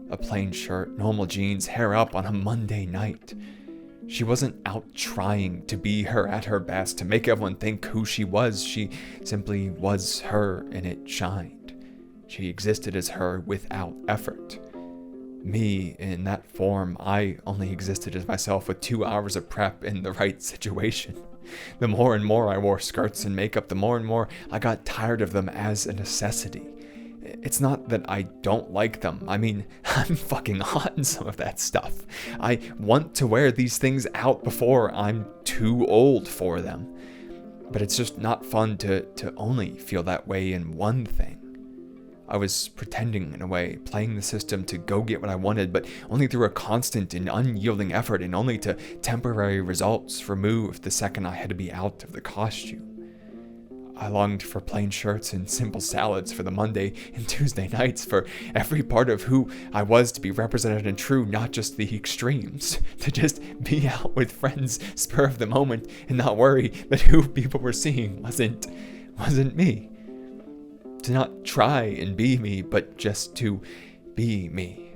A plain shirt, normal jeans, hair up on a Monday night. She wasn't out trying to be her at her best, to make everyone think who she was. She simply was her, and it shined. She existed as her without effort. Me, in that form, I only existed as myself with 2 hours of prep in the right situation. The more and more I wore skirts and makeup, the more and more I got tired of them as a necessity. It's not that I don't like them. I mean, I'm fucking hot in some of that stuff. I want to wear these things out before I'm too old for them. But it's just not fun to only feel that way in one thing. I was pretending in a way, playing the system to go get what I wanted, but only through a constant and unyielding effort, and only to temporary results removed the second I had to be out of the costume. I longed for plain shirts and simple salads for the Monday and Tuesday nights, for every part of who I was to be represented and true, not just the extremes. To just be out with friends, spur of the moment, and not worry that who people were seeing wasn't me. To not try and be me, but just to be me.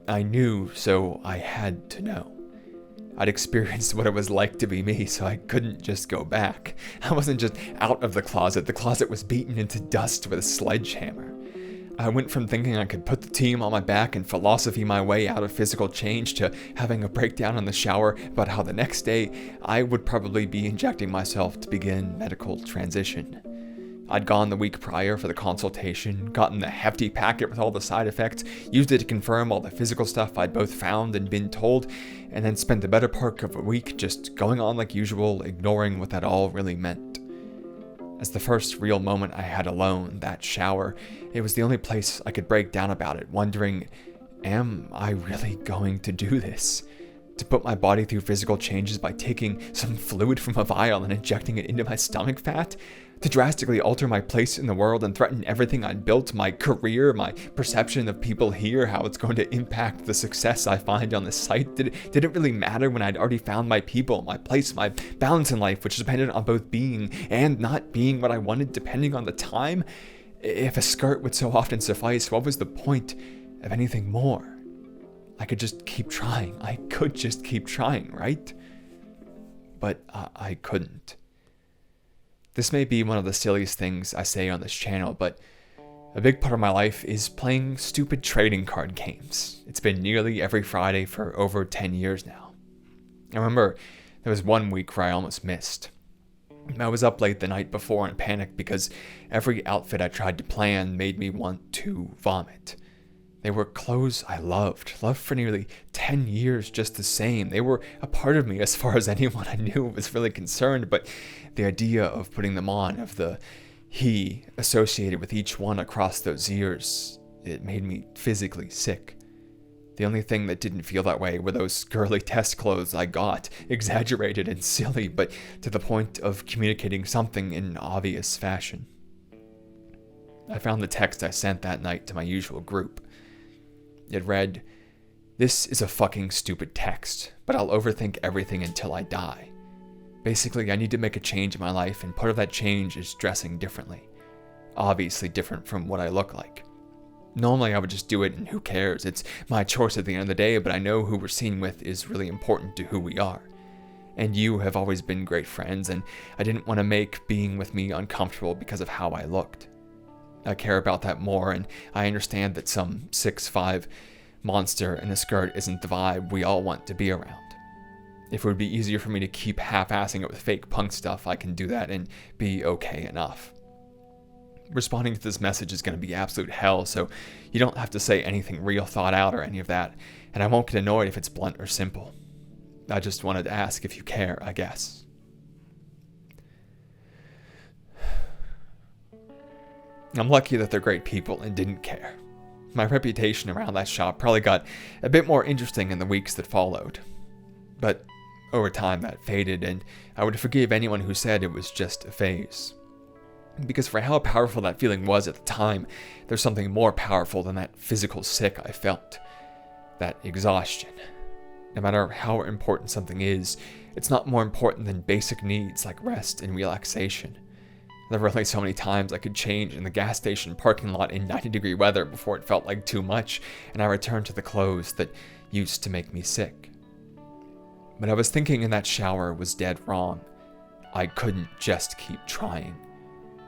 I knew, so I had to know. I'd experienced what it was like to be me, so I couldn't just go back. I wasn't just out of the closet was beaten into dust with a sledgehammer. I went from thinking I could put the team on my back and philosophy my way out of physical change to having a breakdown in the shower about how the next day I would probably be injecting myself to begin medical transition. I'd gone the week prior for the consultation, gotten the hefty packet with all the side effects, used it to confirm all the physical stuff I'd both found and been told, and then spent the better part of a week just going on like usual, ignoring what that all really meant. As the first real moment I had alone, that shower, it was the only place I could break down about it, wondering, am I really going to do this? To put my body through physical changes by taking some fluid from a vial and injecting it into my stomach fat? To drastically alter my place in the world and threaten everything I'd built, my career, my perception of people here, how it's going to impact the success I find on this site? Did it really matter when I'd already found my people, my place, my balance in life, which depended on both being and not being what I wanted depending on the time? If a skirt would so often suffice, what was the point of anything more? I could just keep trying. I could just keep trying, right? But I couldn't. This may be one of the silliest things I say on this channel, but a big part of my life is playing stupid trading card games. It's been nearly every Friday for over 10 years now. I remember there was one week where I almost missed. I was up late the night before in panic because every outfit I tried to plan made me want to vomit. They were clothes I loved for nearly 10 years just the same. They were a part of me as far as anyone I knew was really concerned, but the idea of putting them on, of the he associated with each one across those years, it made me physically sick. The only thing that didn't feel that way were those girly test clothes I got, exaggerated and silly, but to the point of communicating something in obvious fashion. I found the text I sent that night to my usual group. It read, "This is a fucking stupid text, but I'll overthink everything until I die. Basically, I need to make a change in my life, and part of that change is dressing differently. Obviously different from what I look like. Normally I would just do it and who cares? It's my choice at the end of the day, but I know who we're seen with is really important to who we are. And you have always been great friends, and I didn't want to make being with me uncomfortable because of how I looked. I care about that more, and I understand that some 6'5" monster in a skirt isn't the vibe we all want to be around. If it would be easier for me to keep half-assing it with fake punk stuff, I can do that and be okay enough. Responding to this message is going to be absolute hell, so you don't have to say anything real thought out or any of that, and I won't get annoyed if it's blunt or simple. I just wanted to ask if you care, I guess. I'm lucky that they're great people and didn't care. My reputation around that shop probably got a bit more interesting in the weeks that followed. But over time that faded, and I would forgive anyone who said it was just a phase. Because for how powerful that feeling was at the time, there's something more powerful than that physical sick I felt. That exhaustion. No matter how important something is, it's not more important than basic needs like rest and relaxation. There were only so many times I could change in the gas station parking lot in 90-degree weather before it felt like too much, and I returned to the clothes that used to make me sick. What I was thinking in that shower was dead wrong. I couldn't just keep trying.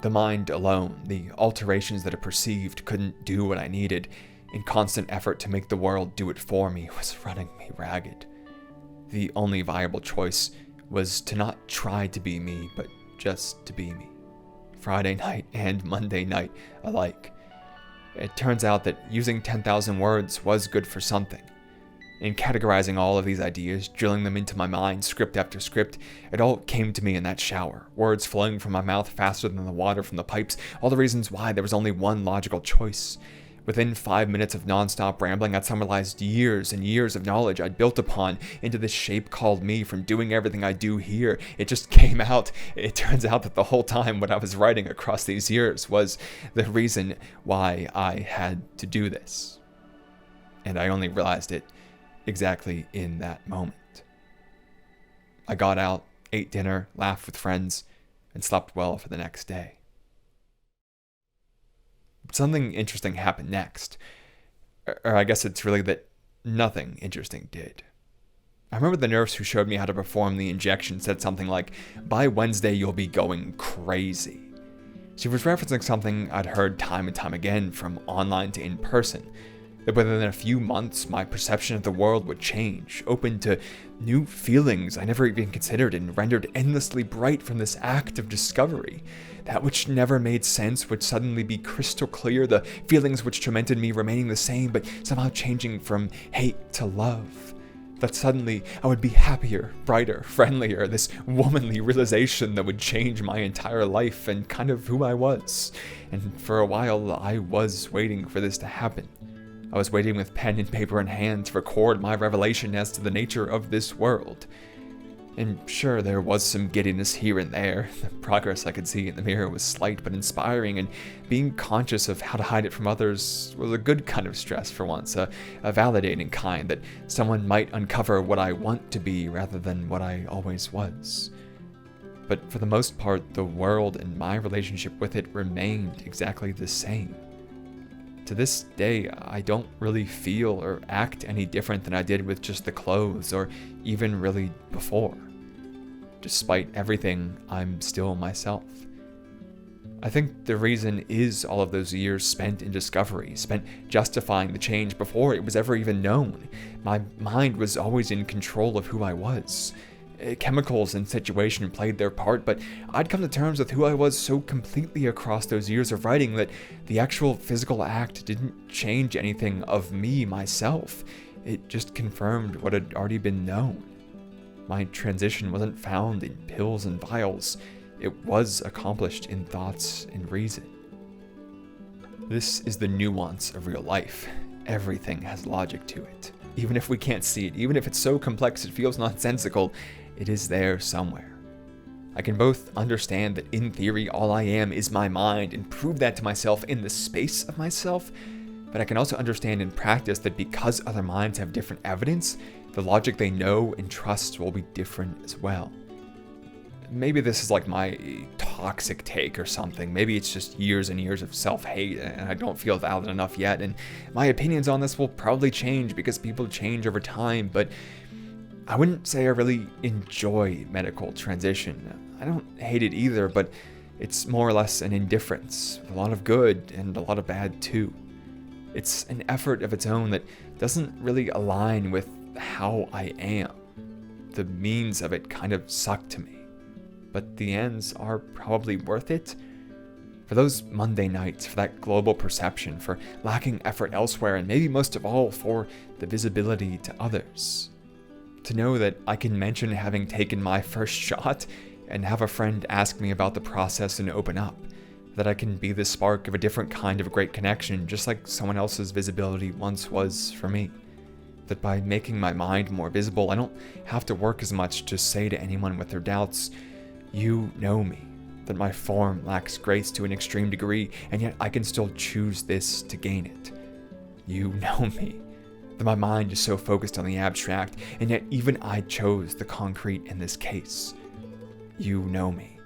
The mind alone, the alterations that it perceived, couldn't do what I needed. In constant effort to make the world do it for me was running me ragged. The only viable choice was to not try to be me, but just to be me. Friday night and Monday night alike. It turns out that using 10,000 words was good for something. In categorizing all of these ideas, drilling them into my mind, script after script, it all came to me in that shower, words flowing from my mouth faster than the water from the pipes, all the reasons why there was only one logical choice. Within 5 minutes of non-stop rambling, I'd summarized years and years of knowledge I'd built upon into this shape called me from doing everything I do here. It just came out. It turns out that the whole time what I was writing across these years was the reason why I had to do this. And I only realized it exactly in that moment. I got out, ate dinner, laughed with friends, and slept well for the next day. Something interesting happened next. Or I guess it's really that nothing interesting did. I remember the nurse who showed me how to perform the injection said something like, "By Wednesday you'll be going crazy." She was referencing something I'd heard time and time again from online to in person. That within a few months, my perception of the world would change, open to new feelings I never even considered and rendered endlessly bright from this act of discovery. That which never made sense would suddenly be crystal clear, the feelings which tormented me remaining the same, but somehow changing from hate to love. That suddenly I would be happier, brighter, friendlier, this womanly realization that would change my entire life and kind of who I was. And for a while, I was waiting for this to happen. I was waiting with pen and paper in hand to record my revelation as to the nature of this world. And sure, there was some giddiness here and there. The progress I could see in the mirror was slight but inspiring, and being conscious of how to hide it from others was a good kind of stress for once, a validating kind that someone might uncover what I want to be rather than what I always was. But for the most part, the world and my relationship with it remained exactly the same. To this day, I don't really feel or act any different than I did with just the clothes, or even really before. Despite everything, I'm still myself. I think the reason is all of those years spent in discovery, spent justifying the change before it was ever even known. My mind was always in control of who I was. Chemicals and situation played their part, but I'd come to terms with who I was so completely across those years of writing that the actual physical act didn't change anything of me, myself. It just confirmed what had already been known. My transition wasn't found in pills and vials. It was accomplished in thoughts and reason. This is the nuance of real life. Everything has logic to it. Even if we can't see it, even if it's so complex it feels nonsensical, it is there somewhere. I can both understand that in theory all I am is my mind and prove that to myself in the space of myself, but I can also understand in practice that because other minds have different evidence, the logic they know and trust will be different as well. Maybe this is like my toxic take or something. Maybe it's just years and years of self-hate and I don't feel valid enough yet, and my opinions on this will probably change because people change over time, but I wouldn't say I really enjoy medical transition. I don't hate it either, but it's more or less an indifference, with a lot of good and a lot of bad too. It's an effort of its own that doesn't really align with how I am. The means of it kind of suck to me, but the ends are probably worth it. For those Monday nights, for that global perception, for lacking effort elsewhere, and maybe most of all for the visibility to others. To know that I can mention having taken my first shot and have a friend ask me about the process and open up. That I can be the spark of a different kind of great connection, just like someone else's visibility once was for me. That by making my mind more visible, I don't have to work as much to say to anyone with their doubts, "You know me." that my form lacks grace to an extreme degree, and yet I can still choose this to gain it. You know me, that my mind is so focused on the abstract, and yet even I chose the concrete in this case. You know me.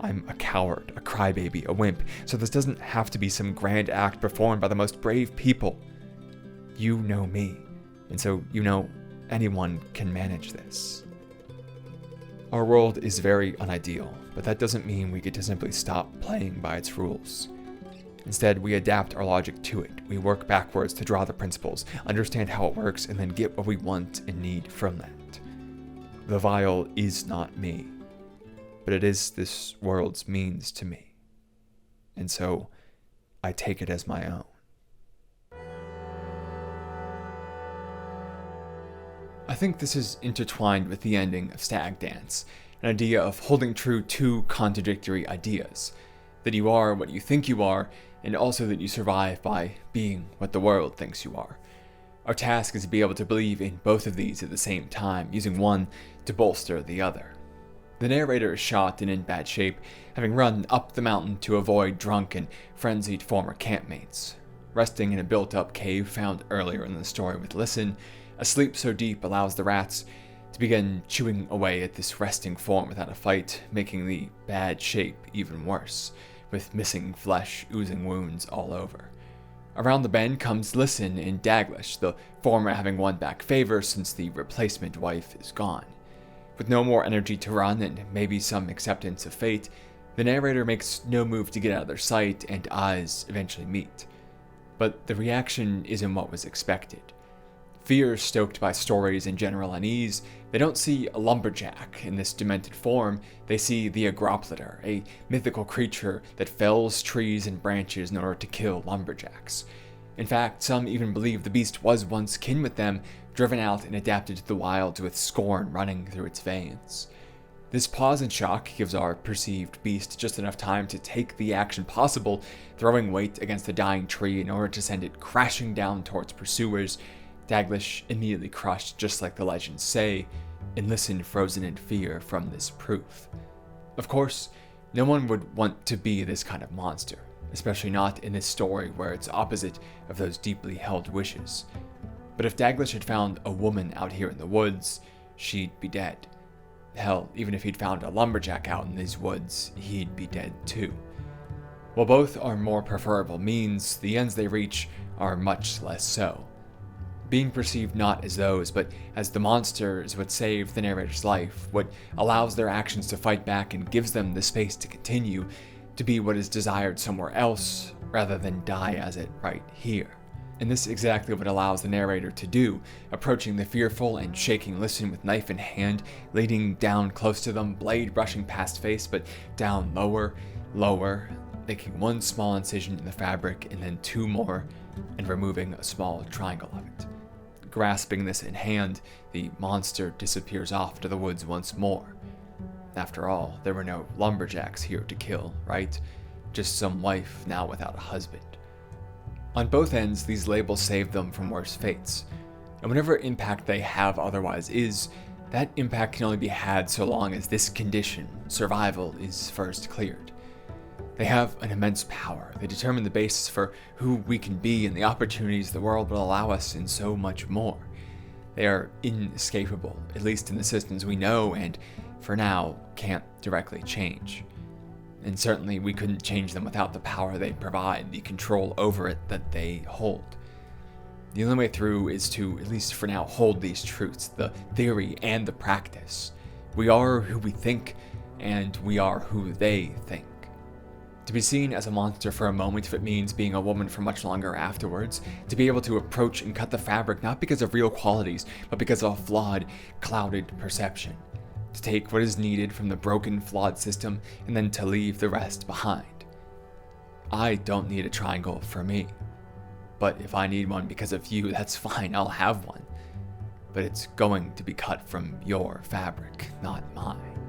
I'm a coward, a crybaby, a wimp, so this doesn't have to be some grand act performed by the most brave people. You know me, and so you know anyone can manage this. Our world is very unideal, but that doesn't mean we get to simply stop playing by its rules. Instead, we adapt our logic to it. We work backwards to draw the principles, understand how it works, and then get what we want and need from that. The vial is not me, but it is this world's means to me. And so, I take it as my own. I think this is intertwined with the ending of Stag Dance, an idea of holding true to contradictory ideas, that you are what you think you are, and also that you survive by being what the world thinks you are. Our task is to be able to believe in both of these at the same time, using one to bolster the other. The narrator is shot and in bad shape, having run up the mountain to avoid drunk and frenzied former campmates. Resting in a built-up cave found earlier in the story with Lisen, a sleep so deep allows the rats to begin chewing away at this resting form without a fight, making the bad shape even worse, with missing flesh oozing wounds all over. Around the bend comes Lisen in Daglish, the former having won back favor since the replacement wife is gone. With no more energy to run and maybe some acceptance of fate, the narrator makes no move to get out of their sight and eyes eventually meet. But the reaction isn't what was expected. Fear stoked by stories and general unease, they don't see a lumberjack in this demented form, they see the Agroplator, a mythical creature that fells trees and branches in order to kill lumberjacks. In fact, some even believe the beast was once kin with them, driven out and adapted to the wilds with scorn running through its veins. This pause and shock gives our perceived beast just enough time to take the action possible, throwing weight against the dying tree in order to send it crashing down towards pursuers. Daglish immediately crushed, just like the legends say, and Lisen frozen in fear from this proof. Of course, no one would want to be this kind of monster, especially not in this story where it's opposite of those deeply held wishes. But if Daglish had found a woman out here in the woods, she'd be dead. Hell, even if he'd found a lumberjack out in these woods, he'd be dead too. While both are more preferable means, the ends they reach are much less so. Being perceived not as those, but as the monster is what saved the narrator's life, what allows their actions to fight back and gives them the space to continue, to be what is desired somewhere else, rather than die as it right here. And this is exactly what allows the narrator to do, approaching the fearful and shaking Lisen with knife in hand, leading down close to them, blade brushing past face, but down lower, making one small incision in the fabric and then two more, and removing a small triangle of it. Grasping this in hand, the monster disappears off to the woods once more. After all, there were no lumberjacks here to kill, right? Just some wife now without a husband. On both ends, these labels save them from worse fates, and whatever impact they have otherwise is, that impact can only be had so long as this condition, survival, is first cleared. They have an immense power. They determine the basis for who we can be and the opportunities the world will allow us and so much more. They are inescapable, at least in the systems we know and, for now, can't directly change. And certainly we couldn't change them without the power they provide, the control over it that they hold. The only way through is to, at least for now, hold these truths, the theory and the practice. We are who we think, and we are who they think. To be seen as a monster for a moment if it means being a woman for much longer afterwards, to be able to approach and cut the fabric not because of real qualities, but because of a flawed, clouded perception. To take what is needed from the broken, flawed system, and then to leave the rest behind. I don't need a triangle for me. But if I need one because of you, that's fine, I'll have one. But it's going to be cut from your fabric, not mine.